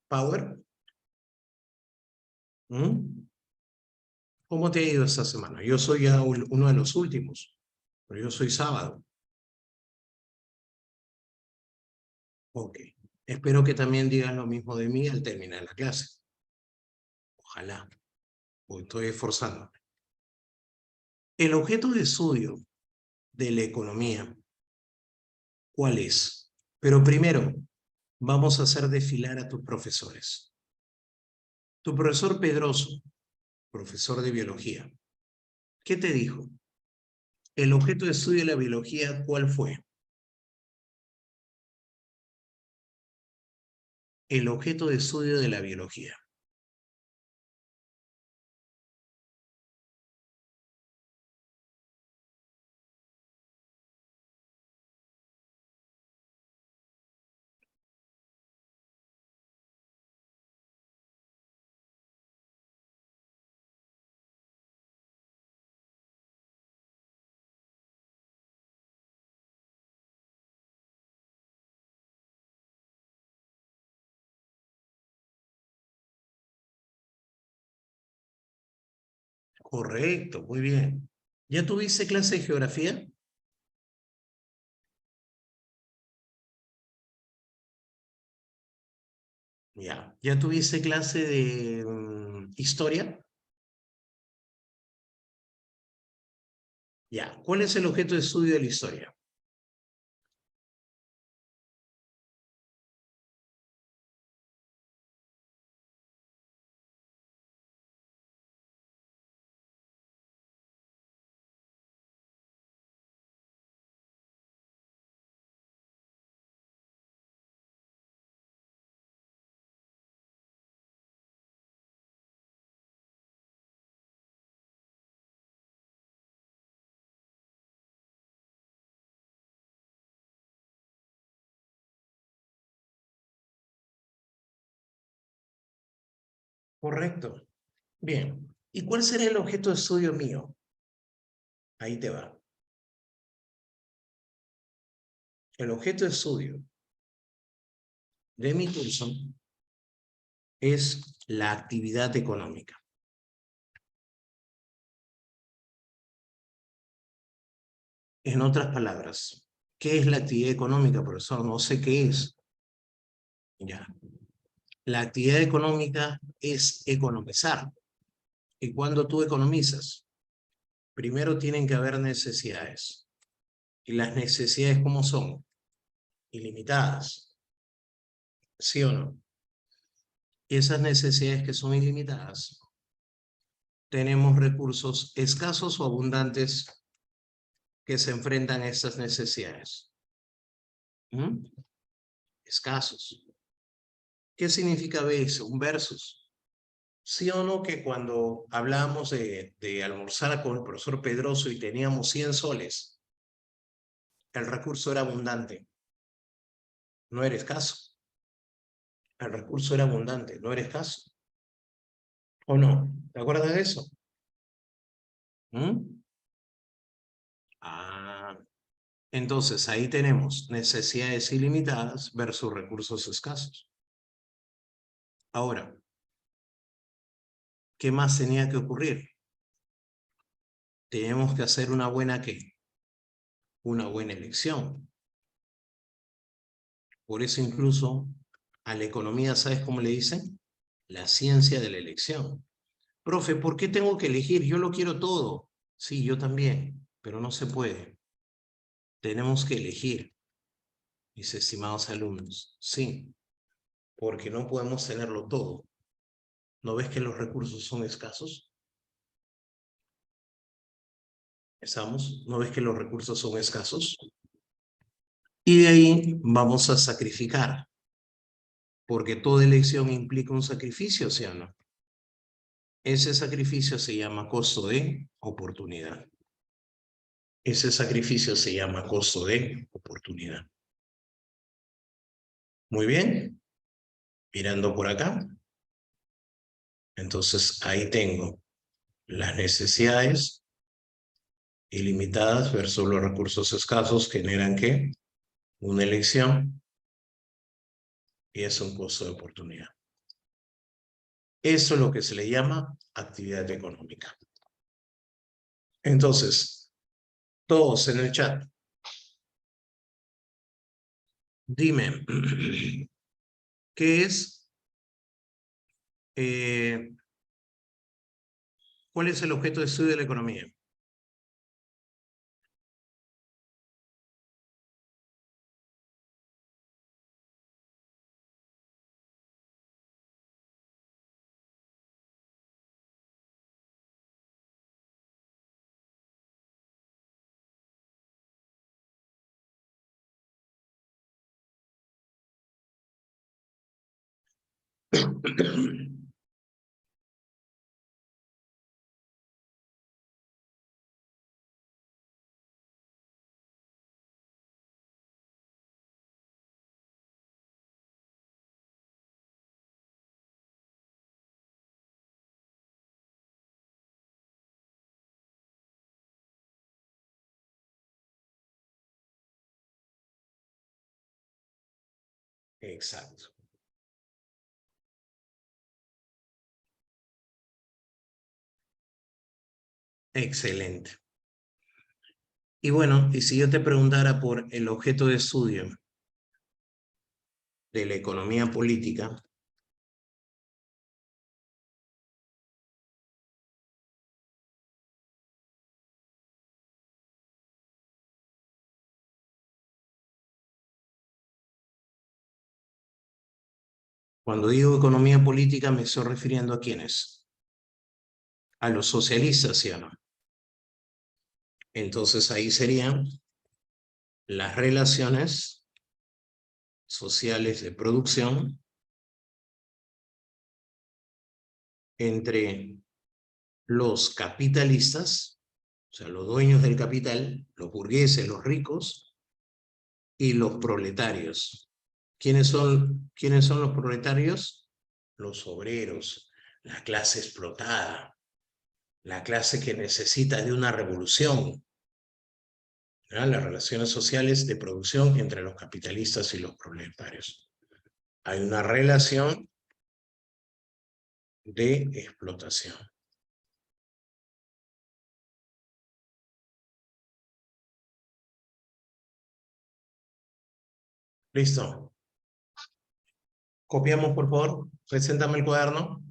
¿Power? ¿Mm? ¿Cómo te ha ido esta semana? Yo soy ya uno de los últimos, pero yo soy sábado. Ok. Espero que también digan lo mismo de mí al terminar la clase. Ojalá, porque estoy esforzándome. El objeto de estudio de la economía, ¿cuál es? Pero primero, vamos a hacer desfilar a tus profesores. Tu profesor Pedroso, profesor de biología, ¿qué te dijo? El objeto de estudio de la biología, ¿cuál fue? El objeto de estudio de la biología. Correcto, muy bien. ¿Ya tuviste clase de geografía? Ya. ¿Ya tuviste clase de historia? Ya. ¿Cuál es el objeto de estudio de la historia? Correcto. Bien. ¿Y cuál será el objeto de estudio mío? Ahí te va. El objeto de estudio de mi curso es la actividad económica. En otras palabras, ¿qué es la actividad económica, profesor? No sé qué es. Ya. La actividad económica es economizar. Y cuando tú economizas, primero tienen que haber necesidades. ¿Y las necesidades cómo son? Ilimitadas. ¿Sí o no? Y esas necesidades que son ilimitadas, tenemos recursos escasos o abundantes que se enfrentan a esas necesidades. ¿Mm? Escasos. ¿Qué significa eso? Un versus. ¿Sí o no que cuando hablamos de almorzar con el profesor Pedroso y teníamos 100 soles, el recurso era abundante, no era escaso? El recurso era abundante, no era escaso. ¿O no? ¿Te acuerdas de eso? ¿Mm? Ah, entonces ahí tenemos necesidades ilimitadas versus recursos escasos. Ahora, ¿qué más tenía que ocurrir? Tenemos que hacer una buena ¿qué? Una buena elección. Por eso incluso a la economía, ¿sabes cómo le dicen? La ciencia de la elección. Profe, ¿por qué tengo que elegir? Yo lo quiero todo. Sí, yo también, pero no se puede. Tenemos que elegir, mis estimados alumnos. Sí, porque no podemos tenerlo todo. ¿No ves que los recursos son escasos? ¿Estamos? ¿No ves que los recursos son escasos? Y de ahí vamos a sacrificar, porque toda elección implica un sacrificio, ¿sí o no? Ese sacrificio se llama costo de oportunidad. Ese sacrificio se llama costo de oportunidad. Muy bien, mirando por acá. Entonces ahí tengo las necesidades ilimitadas versus los recursos escasos generan ¿qué? Una elección y es un costo de oportunidad. Eso es lo que se le llama actividad económica. Entonces, todos en el chat, dime, ¿qué es? ¿Cuál es el objeto de estudio de la economía? Exacto. Excelente. Y bueno, y si yo te preguntara por el objeto de estudio de la economía política, cuando digo economía política me estoy refiriendo a quiénes, a los socialistas, ¿sí o no? Entonces ahí serían las relaciones sociales de producción entre los capitalistas, o sea, los dueños del capital, los burgueses, los ricos, y los proletarios. ¿Quiénes son los proletarios? Los obreros, la clase explotada, la clase que necesita de una revolución. ¿Ya? Las relaciones sociales de producción entre los capitalistas y los proletarios. Hay una relación de explotación. ¿Listo? Copiamos, por favor. Preséntame el cuaderno.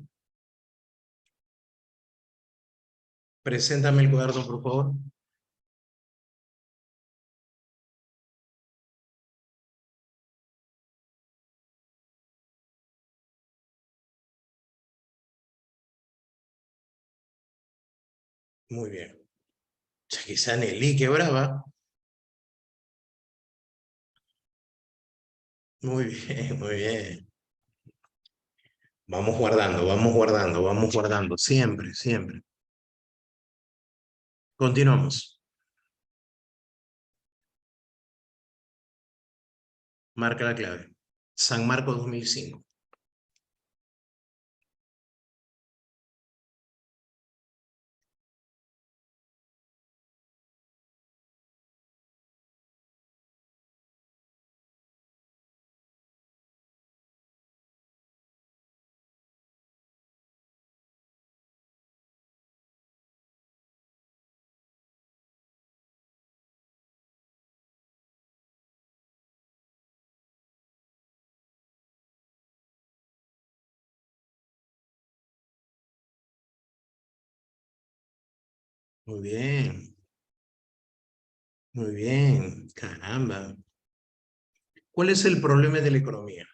Preséntame el cuaderno, por favor. Muy bien. Quizá Nelly, qué brava. Muy bien, muy bien. Vamos guardando, vamos guardando, vamos guardando. Siempre, siempre. Continuamos. Marca la clave. San Marcos 2005. Muy bien, muy bien. Caramba. ¿Cuál es el problema de la economía?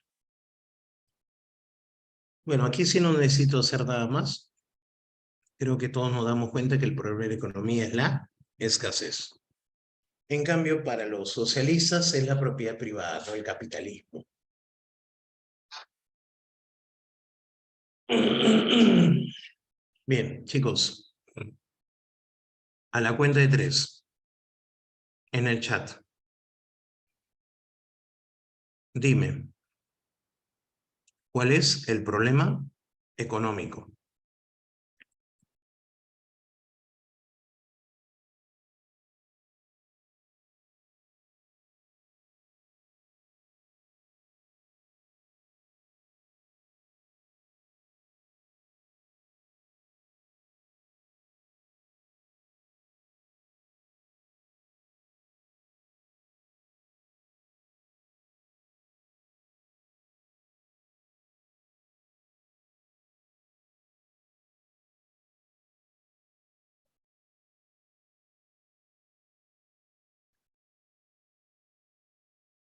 Bueno, aquí sí no necesito hacer nada más. Creo que todos nos damos cuenta que el problema de la economía es la escasez. En cambio, para los socialistas es la propiedad privada, no el capitalismo. Bien, chicos, a la cuenta de tres, en el chat, dime, ¿cuál es el problema económico?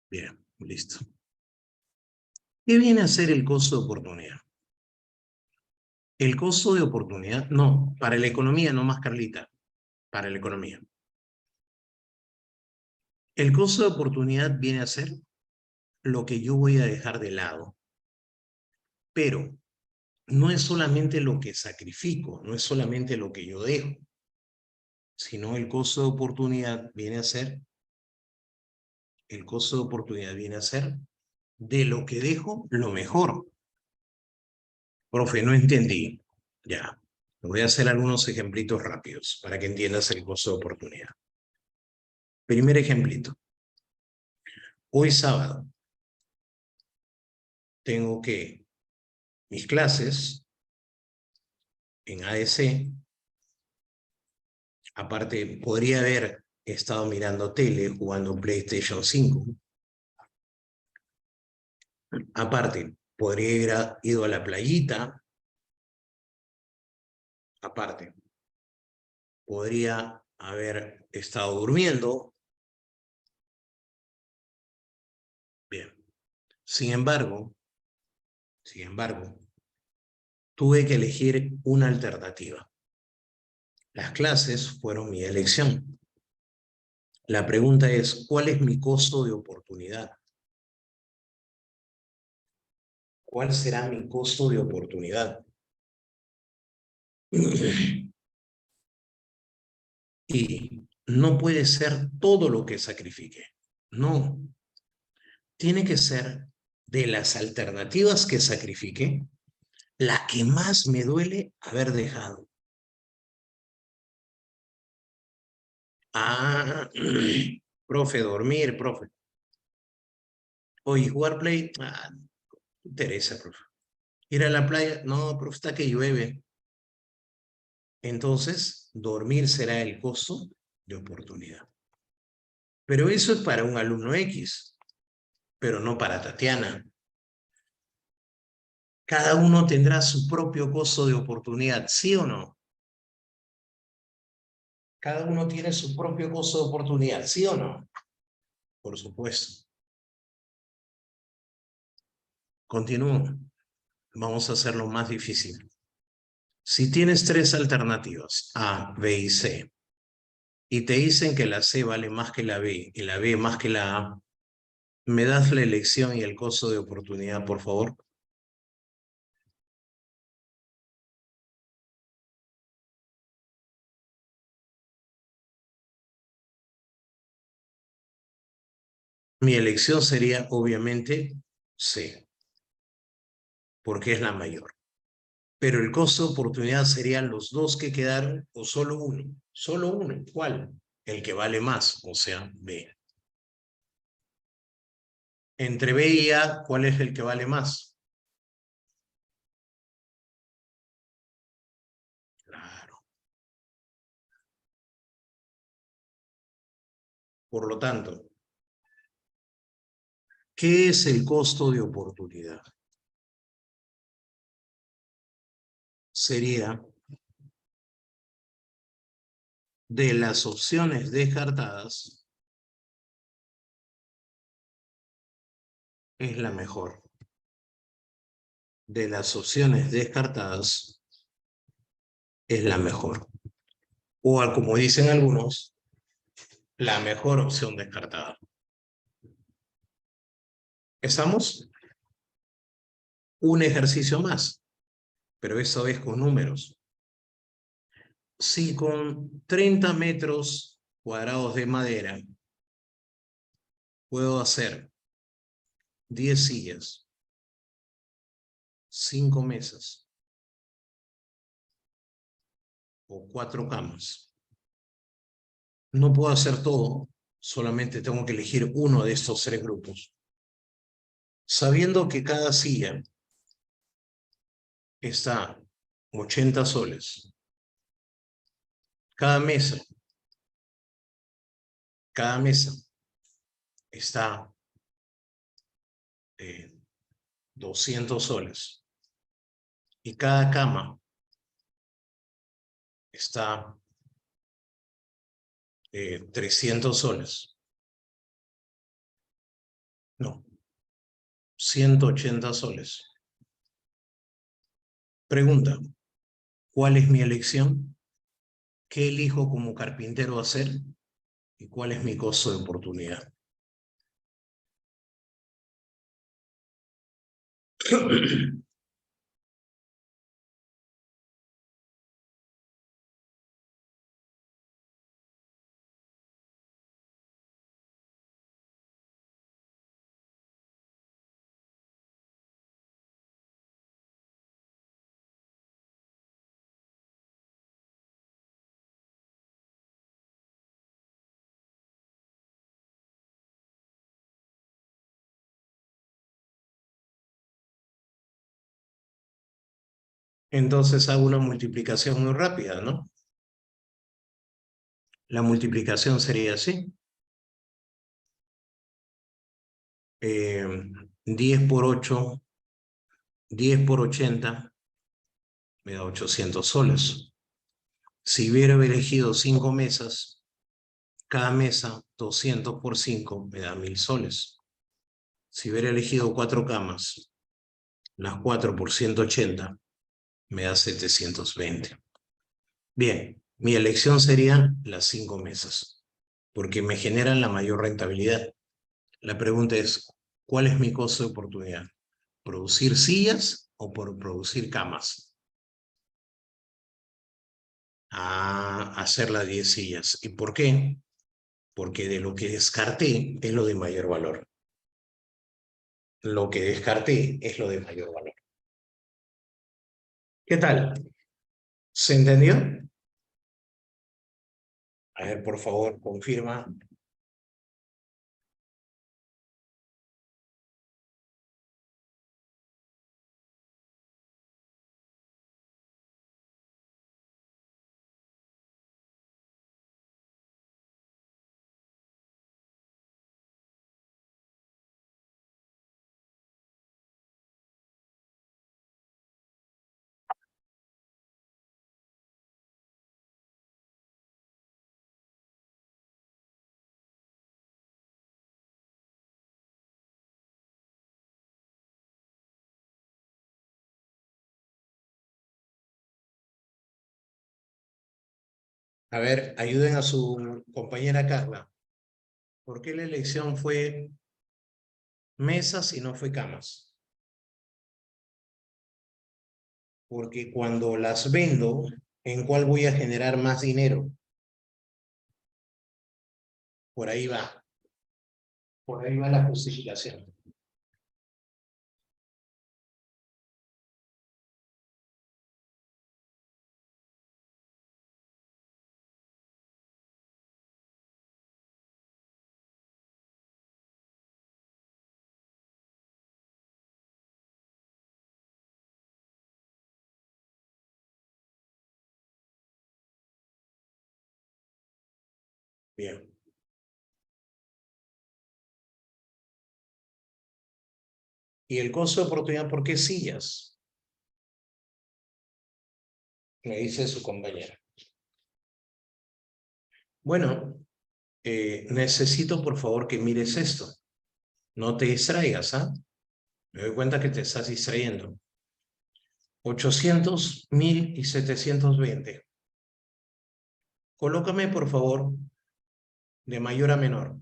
Bien, listo. ¿Qué viene a ser el costo de oportunidad? El costo de oportunidad, no, para la economía, no más Carlita, para la economía. El costo de oportunidad viene a ser lo que yo voy a dejar de lado, pero no es solamente lo que sacrifico, no es solamente lo que yo dejo, sino el costo de oportunidad viene a ser, el costo de oportunidad viene a ser de lo que dejo lo mejor. Profe, no entendí. Ya, voy a hacer algunos ejemplitos rápidos para que entiendas el costo de oportunidad. Primer ejemplito. Hoy sábado tengo que mis clases en ADC, aparte podría haber estado mirando tele, jugando PlayStation 5, aparte podría haber ido a la playita, aparte podría haber estado durmiendo. Bien. Sin embargo, tuve que elegir una alternativa. Las clases fueron mi elección. La pregunta es, ¿cuál es mi costo de oportunidad? ¿Cuál será mi costo de oportunidad? Y no puede ser todo lo que sacrifique. No. Tiene que ser de las alternativas que sacrifique, la que más me duele haber dejado. Ah, profe, dormir, profe. Oye, jugar play, no interesa, profe. Ir a la playa, no, profe, está que llueve. Entonces, dormir será el costo de oportunidad. Pero eso es para un alumno X, pero no para Tatiana. Cada uno tendrá su propio costo de oportunidad, ¿sí o no? Cada uno tiene su propio costo de oportunidad, ¿sí o no? Por supuesto. Continúo. Vamos a hacerlo más difícil. Si tienes tres alternativas, A, B y C, y te dicen que la C vale más que la B y la B más que la A, ¿me das la elección y el costo de oportunidad, por favor? Mi elección sería, obviamente, C, porque es la mayor. Pero el costo de oportunidad serían los dos que quedaron o solo uno. Solo uno. ¿Cuál? El que vale más, o sea, B. Entre B y A, ¿cuál es el que vale más? Claro. Por lo tanto, ¿qué es el costo de oportunidad? Sería de las opciones descartadas, es la mejor. De las opciones descartadas, es la mejor. O como dicen algunos, la mejor opción descartada. ¿Estamos? Un ejercicio más, pero esta vez con números. Si con 30 metros cuadrados de madera puedo hacer 10 sillas, 5 mesas o 4 camas, no puedo hacer todo, solamente tengo que elegir uno de estos tres grupos. Sabiendo que cada silla está 80 soles, cada mesa, cada mesa está 200 soles y cada cama está 300 soles. No, 180 soles. Pregunta, ¿cuál es mi elección? ¿Qué elijo como carpintero hacer? ¿Y cuál es mi costo de oportunidad? Entonces hago una multiplicación muy rápida, ¿no? La multiplicación sería así. 10 por 8, 10 por 80, me da 800 soles. Si hubiera elegido 5 mesas, cada mesa 200 por 5 me da 1000 soles. Si hubiera elegido 4 camas, las 4 por 180 me da 720. Bien, mi elección serían las 5 mesas, porque me generan la mayor rentabilidad. La pregunta es, ¿cuál es mi costo de oportunidad? ¿Producir sillas o por producir camas? A hacer las 10 sillas. ¿Y por qué? Porque de lo que descarté es lo de mayor valor. Lo que descarté es lo de mayor valor. ¿Qué tal? ¿Se entendió? A ver, por favor, confirma. A ver, ayuden a su compañera Carla. ¿Por qué la elección fue mesas y no fue camas? Porque cuando las vendo, ¿en cuál voy a generar más dinero? Por ahí va. Por ahí va la justificación. Bien. ¿Y el costo de oportunidad por qué sillas? Me dice su compañera. Bueno, necesito por favor que mires esto. No te distraigas, ¿ah? Me doy cuenta que te estás distrayendo. 800, 1000 y 720. Colócame por favor de mayor a menor.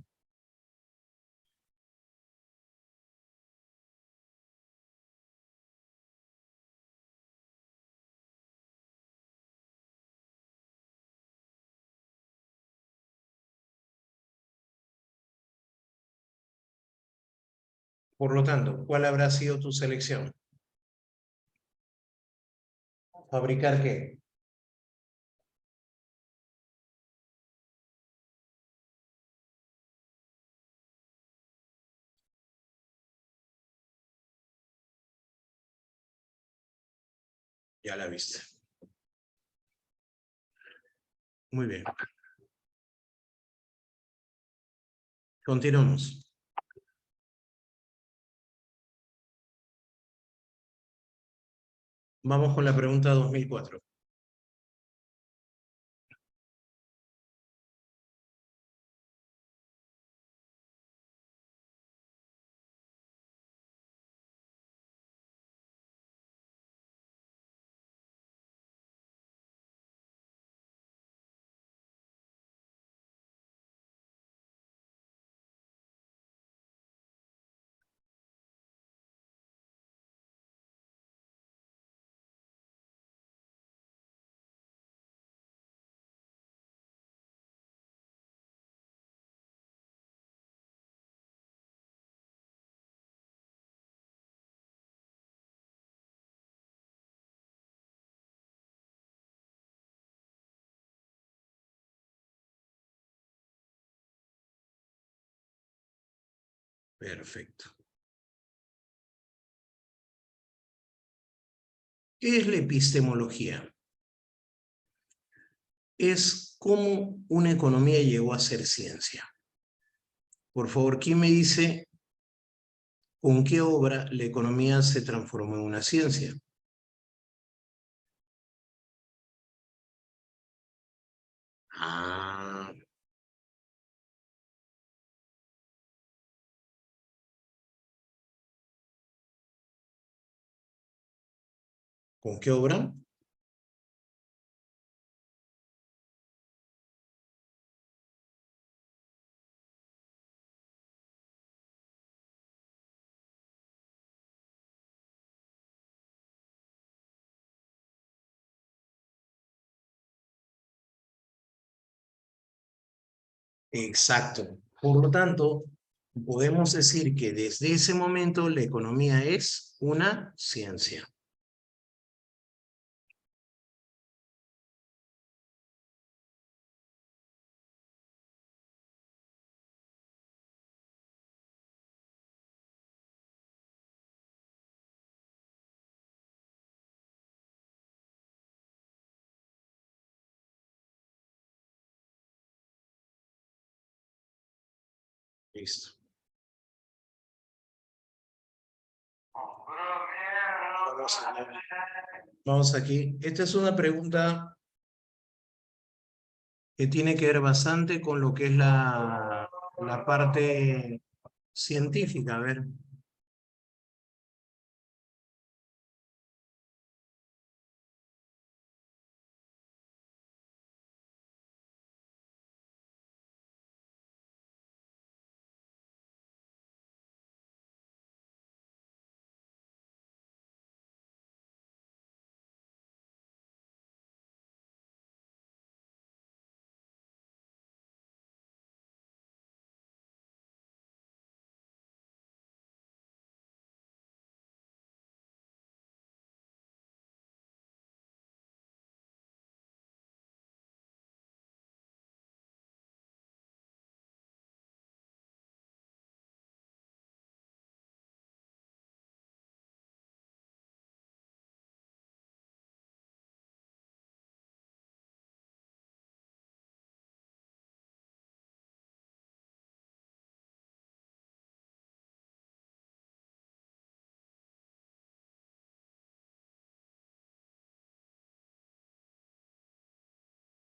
Por lo tanto, ¿cuál habrá sido tu selección? ¿Fabricar qué? Ya la viste. Muy bien. Continuamos. Vamos con la pregunta 2004. Perfecto. ¿Qué es la epistemología? Es cómo una economía llegó a ser ciencia. Por favor, ¿quién me dice con qué obra la economía se transformó en una ciencia? Ah, ¿con qué obra? Exacto. Por lo tanto, podemos decir que desde ese momento la economía es una ciencia. Listo. Vamos allá. Vamos aquí. Esta es una pregunta que tiene que ver bastante con lo que es la parte científica. A ver,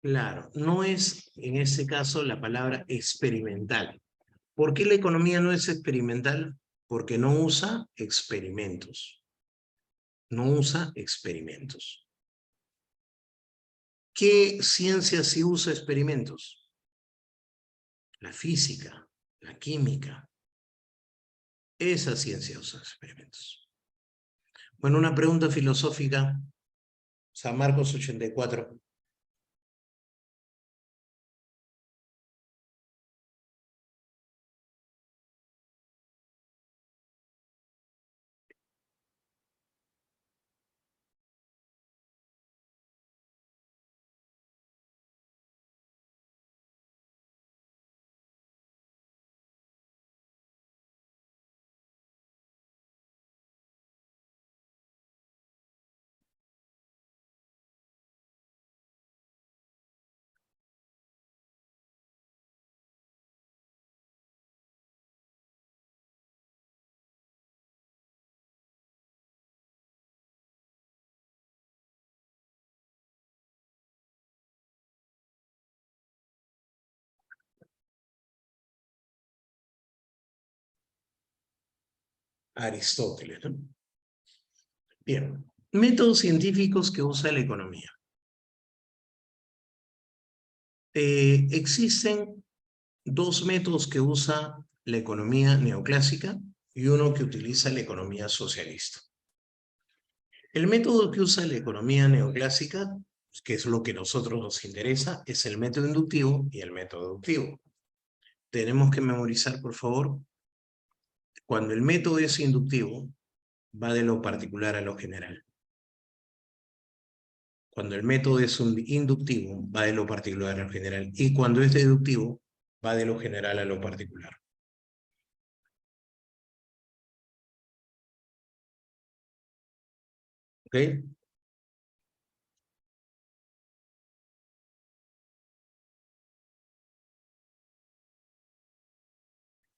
claro, no es en ese caso la palabra experimental. ¿Por qué la economía no es experimental? Porque no usa experimentos. No usa experimentos. ¿Qué ciencia sí usa experimentos? La física, la química. Esa ciencia usa experimentos. Bueno, una pregunta filosófica. San Marcos 84. Aristóteles, ¿no? Bien. Métodos científicos que usa la economía. Existen dos métodos que usa la economía neoclásica y uno que utiliza la economía socialista. El método que usa la economía neoclásica, que es lo que a nosotros nos interesa, es el método inductivo y el método deductivo. Tenemos que memorizar, por favor, cuando el método es inductivo, va de lo particular a lo general. Cuando el método es un inductivo, va de lo particular a lo general. Y cuando es deductivo, va de lo general a lo particular. ¿Ok?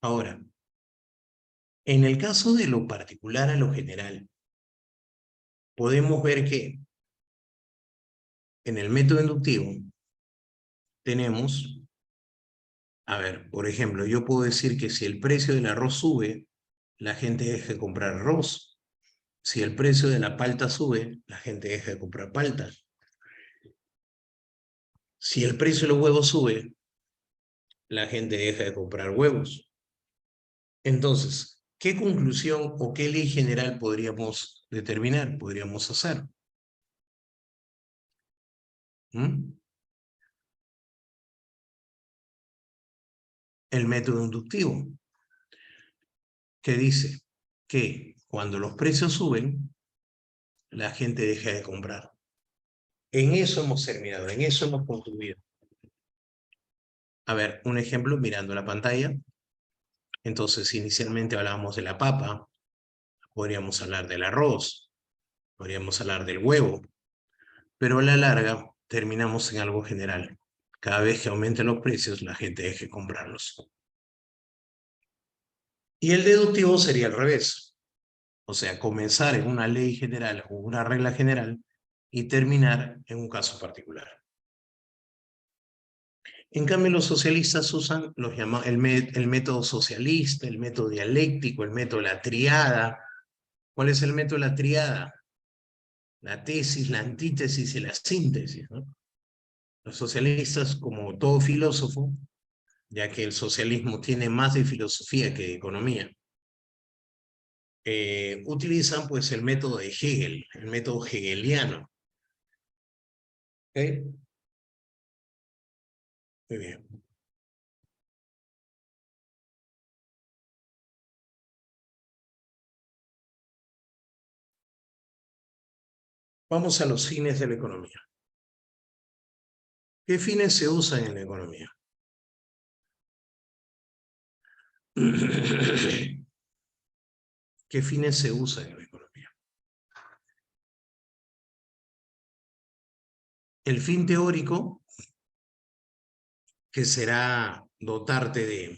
Ahora, en el caso de lo particular a lo general, podemos ver que en el método inductivo tenemos, a ver, por ejemplo, yo puedo decir que si el precio del arroz sube, la gente deja de comprar arroz. Si el precio de la palta sube, la gente deja de comprar palta. Si el precio de los huevos sube, la gente deja de comprar huevos. Entonces, ¿qué conclusión o qué ley general podríamos determinar, podríamos hacer? ¿Mm? El método inductivo, que dice que cuando los precios suben, la gente deja de comprar. En eso hemos terminado, en eso hemos concluido. A ver, un ejemplo mirando la pantalla. Entonces, inicialmente hablábamos de la papa, podríamos hablar del arroz, podríamos hablar del huevo, pero a la larga terminamos en algo general. Cada vez que aumenten los precios, la gente deje de comprarlos. Y el deductivo sería al revés. O sea, comenzar en una ley general o una regla general y terminar en un caso particular. En cambio, los socialistas usan el método socialista, el método dialéctico, el método de la triada. ¿Cuál es el método de la triada? La tesis, la antítesis y la síntesis, ¿no? Los socialistas, como todo filósofo, ya que el socialismo tiene más de filosofía que de economía, utilizan pues el método de Hegel, el método hegeliano. ¿Ok? Muy bien. Vamos a los fines de la economía. ¿Qué fines se usan en la economía? ¿Qué fines se usan en la economía? El fin teórico, que será dotarte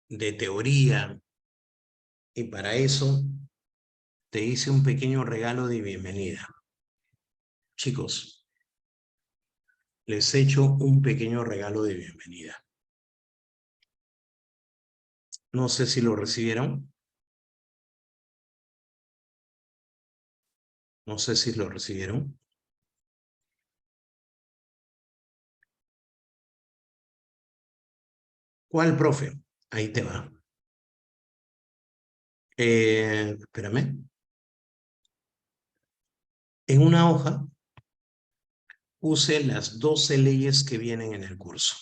de teoría, y para eso te hice un pequeño regalo de bienvenida. Chicos, les he hecho un pequeño regalo de bienvenida. No sé si lo recibieron. No sé si lo recibieron. ¿Cuál, profe? Ahí te va. Espérame. En una hoja puse las 12 leyes que vienen en el curso.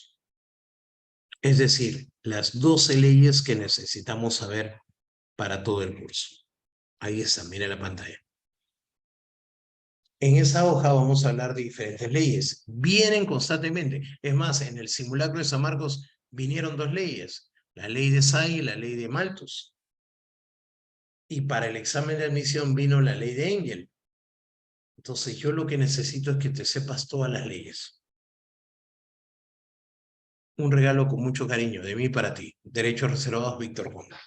Es decir, las 12 leyes que necesitamos saber para todo el curso. Ahí está, mira la pantalla. En esa hoja vamos a hablar de diferentes leyes. Vienen constantemente. Es más, en el simulacro de San Marcos vinieron dos leyes. La ley de Say y la ley de Malthus. Y para el examen de admisión vino la ley de Engel. Entonces yo lo que necesito es que te sepas todas las leyes. Un regalo con mucho cariño de mí para ti. Derechos reservados, Víctor Gómez.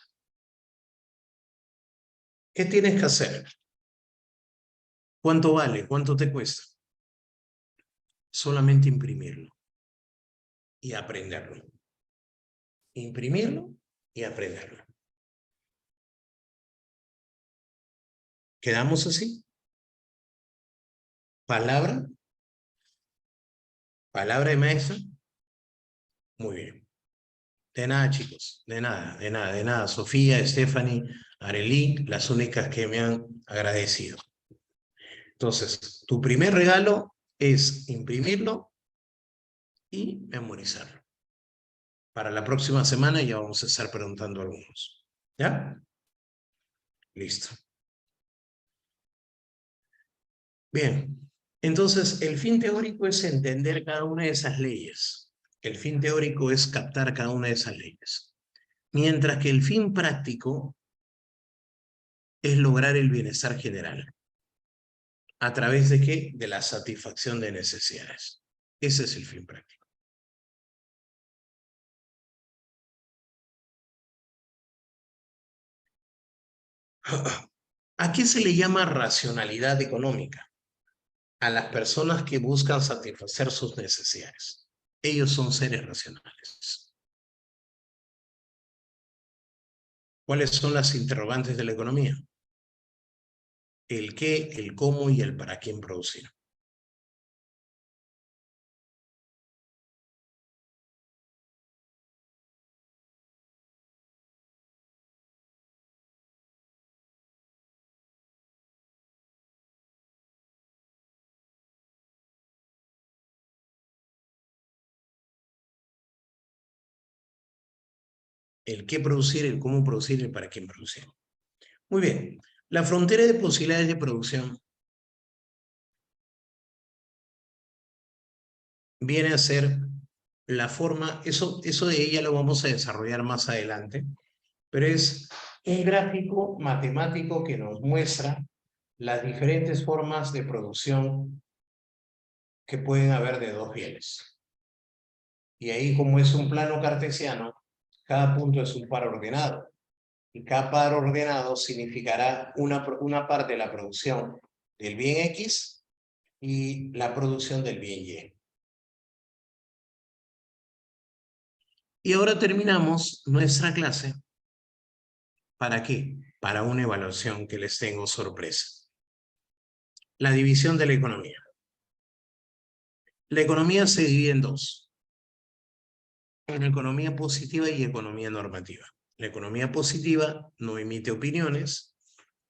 ¿Qué tienes que hacer? ¿Cuánto vale? ¿Cuánto te cuesta? Solamente imprimirlo y aprenderlo. Imprimirlo y aprenderlo. ¿Quedamos así? ¿Palabra? ¿Palabra de maestra? Muy bien. De nada, chicos. De nada, de nada, de nada. Sofía, Stephanie, Arely, las únicas que me han agradecido. Entonces, tu primer regalo es imprimirlo y memorizarlo. Para la próxima semana ya vamos a estar preguntando algunos. ¿Ya? Listo. Bien. Entonces, el fin teórico es entender cada una de esas leyes. El fin teórico es captar cada una de esas leyes. Mientras que el fin práctico es lograr el bienestar general. ¿A través de qué? De la satisfacción de necesidades. Ese es el fin práctico. ¿A qué se le llama racionalidad económica? A las personas que buscan satisfacer sus necesidades. Ellos son seres racionales. ¿Cuáles son las interrogantes de la economía? El qué, el cómo y el para quién producir. El qué producir, el cómo producir y el para quién producir. Muy bien. La frontera de posibilidades de producción viene a ser la forma, eso de ella lo vamos a desarrollar más adelante, pero es un gráfico matemático que nos muestra las diferentes formas de producción que pueden haber de dos bienes. Y ahí, como es un plano cartesiano, cada punto es un par ordenado. Y cada par ordenado significará una parte de la producción del bien X y la producción del bien Y. Y ahora terminamos nuestra clase. ¿Para qué? Para una evaluación que les tengo sorpresa. La división de la economía. La economía se divide en dos. En economía positiva y economía normativa. La economía positiva no emite opiniones,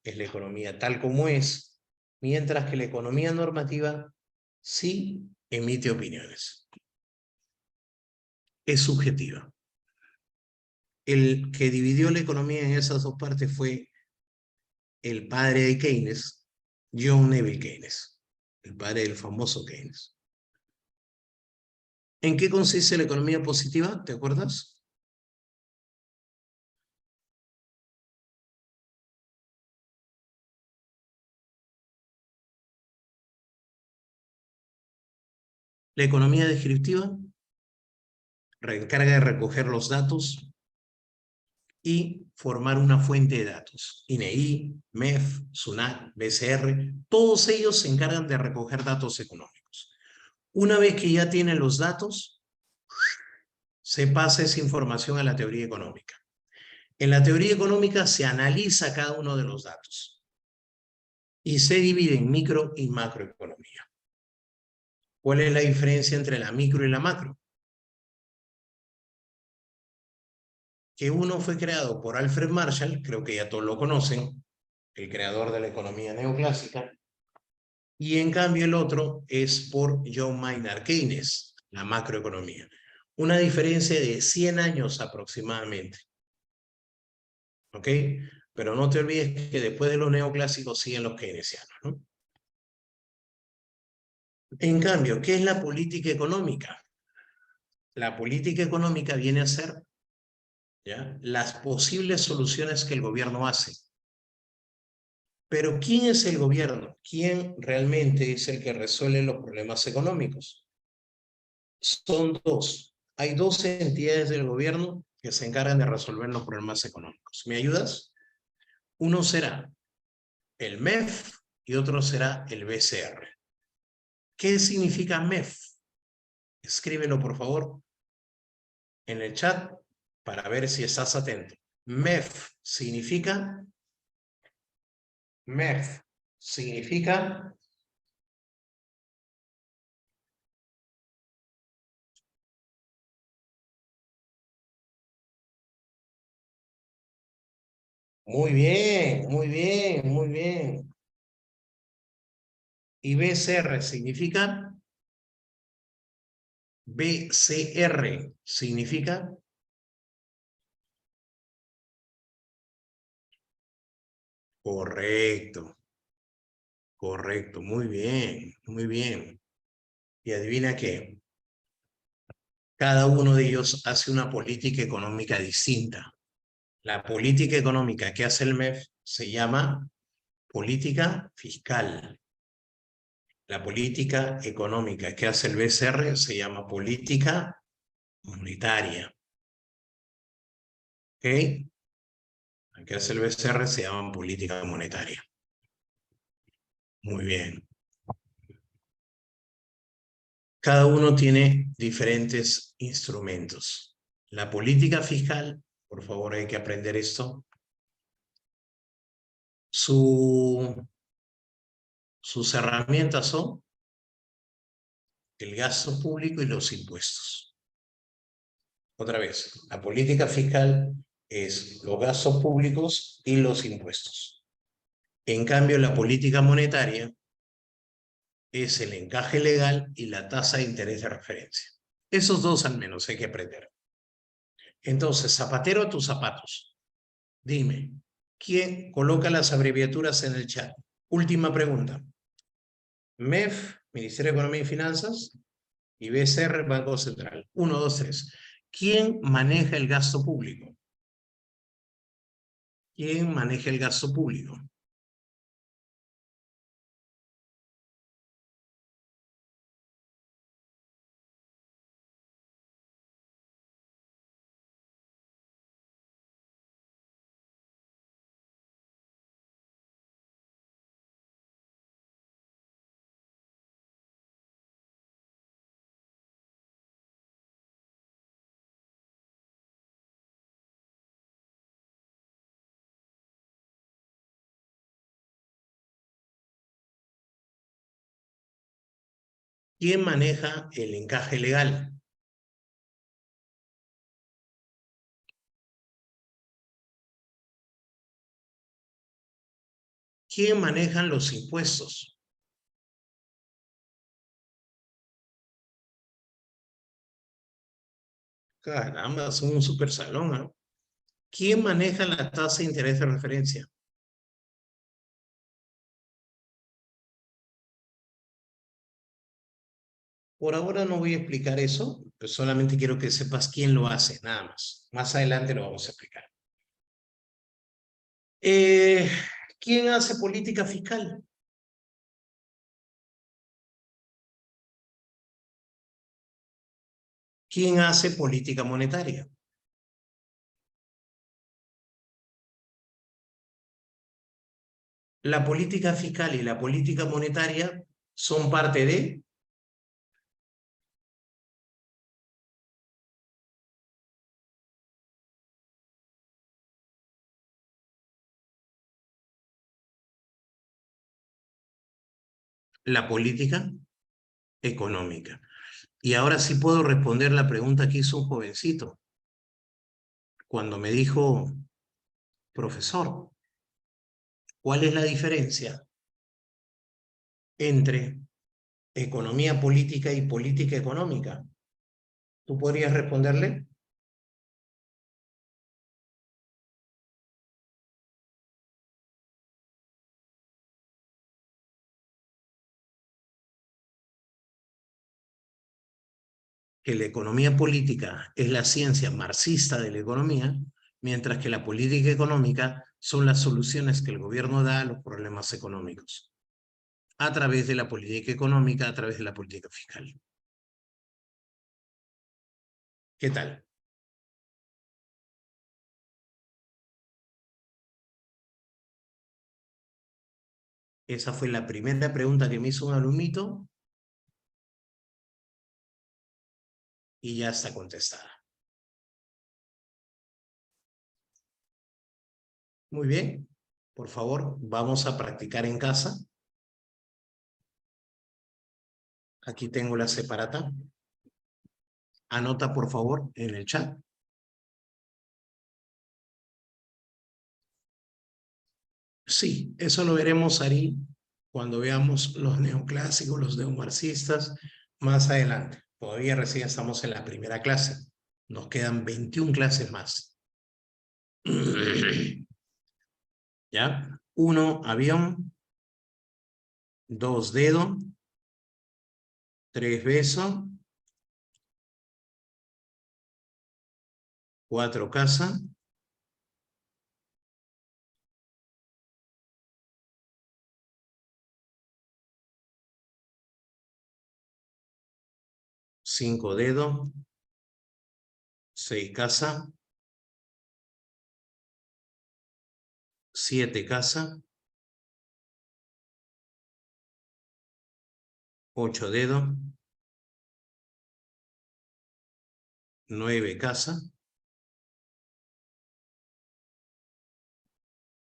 es la economía tal como es, mientras que la economía normativa sí emite opiniones. Es subjetiva. El que dividió la economía en esas dos partes fue el padre de Keynes, John Neville Keynes, el padre del famoso Keynes. ¿En qué consiste la economía positiva? ¿Te acuerdas? La economía descriptiva encarga de recoger los datos y formar una fuente de datos. INEI, MEF, SUNAT, BCR, todos ellos se encargan de recoger datos económicos. Una vez que ya tienen los datos, se pasa esa información a la teoría económica. En la teoría económica se analiza cada uno de los datos y se divide en micro y macroeconomía. ¿Cuál es la diferencia entre la micro y la macro? Que uno fue creado por Alfred Marshall, creo que ya todos lo conocen, el creador de la economía neoclásica, y en cambio el otro es por John Maynard Keynes, la macroeconomía. Una diferencia de 100 años aproximadamente. ¿Ok? Pero no te olvides que después de los neoclásicos siguen los keynesianos, ¿no? En cambio, ¿qué es la política económica? La política económica viene a ser, ¿ya?, las posibles soluciones que el gobierno hace. Pero ¿quién es el gobierno? ¿Quién realmente es el que resuelve los problemas económicos? Son dos. Hay dos entidades del gobierno que se encargan de resolver los problemas económicos. ¿Me ayudas? Uno será el MEF y otro será el BCR. ¿Qué significa MEF? Escríbelo, por favor, en el chat para ver si estás atento. MEF significa MEF significa muy bien, muy bien, muy bien. Y BCR significa BCR significa correcto, correcto, muy bien, muy bien. Y adivina qué, cada uno de ellos hace una política económica distinta. La política económica que hace el MEF se llama política fiscal. La política económica que hace el BCR se llama política monetaria. ¿Ok? La que hace el BCR se llama política monetaria. Muy bien. Cada uno tiene diferentes instrumentos. La política fiscal, por favor, hay que aprender esto. Sus herramientas son el gasto público y los impuestos. Otra vez, la política fiscal es los gastos públicos y los impuestos. En cambio, la política monetaria es el encaje legal y la tasa de interés de referencia. Esos dos al menos hay que aprender. Entonces, zapatero a tus zapatos. Dime, ¿quién coloca las abreviaturas en el chat? Última pregunta. MEF, Ministerio de Economía y Finanzas, y BCR, Banco Central. 1, 2, 3. ¿Quién maneja el gasto público? ¿Quién maneja el gasto público? ¿Quién maneja el encaje legal? ¿Quién maneja los impuestos? Caramba, son un super salón, ¿eh? ¿Quién maneja la tasa de interés de referencia? Por ahora no voy a explicar eso, pues solamente quiero que sepas quién lo hace, nada más. Más adelante lo vamos a explicar. Eh, ¿Quién hace política fiscal? ¿Quién hace política monetaria? La política fiscal y la política monetaria son parte de la política económica. Y ahora sí puedo responder la pregunta que hizo un jovencito cuando me dijo, profesor, ¿cuál es la diferencia entre economía política y política económica? ¿Tú podrías responderle? Que la economía política es la ciencia marxista de la economía, mientras que la política económica son las soluciones que el gobierno da a los problemas económicos, a través de la política económica, a través de la política fiscal. ¿Qué tal? Esa fue la primera pregunta que me hizo un alumnito y ya está contestada. Muy bien, por favor, vamos a practicar en casa. Aquí tengo la separata. Anota, por favor, en el chat. Sí, eso lo veremos, Ari, cuando veamos los neoclásicos, los neomarxistas, más adelante. Todavía recién estamos en la primera clase. Nos quedan 21 clases más. ¿Ya? 1, avión. 2, dedo. 3, beso. 4, casa. 5 dedos, 6 casa, 7 casa, 8 dedos, 9 casa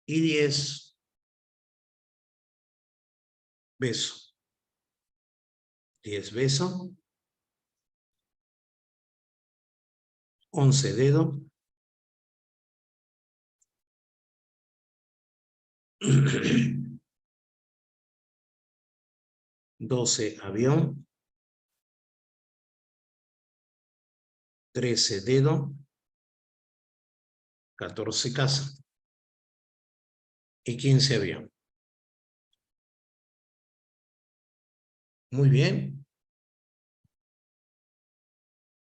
y 10 besos. 10 besos, 11 dedos, 12 avión, 13 dedos, 14 casa y 15 avión. Muy bien.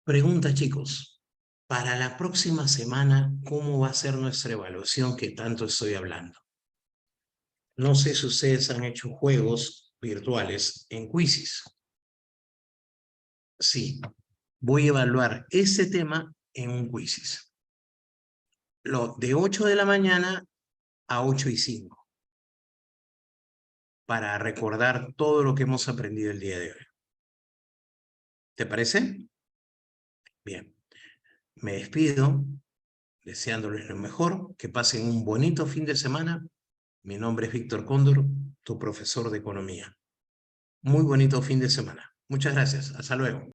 Pregunta, chicos. Para la próxima semana, ¿cómo va a ser nuestra evaluación que tanto estoy hablando? No sé si ustedes han hecho juegos virtuales en Quizzes. Sí, voy a evaluar ese tema en un Quizzes. De 8 de la mañana a 8:05. Para recordar todo lo que hemos aprendido el día de hoy. ¿Te parece? Bien. Me despido deseándoles lo mejor, que pasen un bonito fin de semana. Mi nombre es Víctor Cóndor, tu profesor de economía. Muy bonito fin de semana. Muchas gracias. Hasta luego.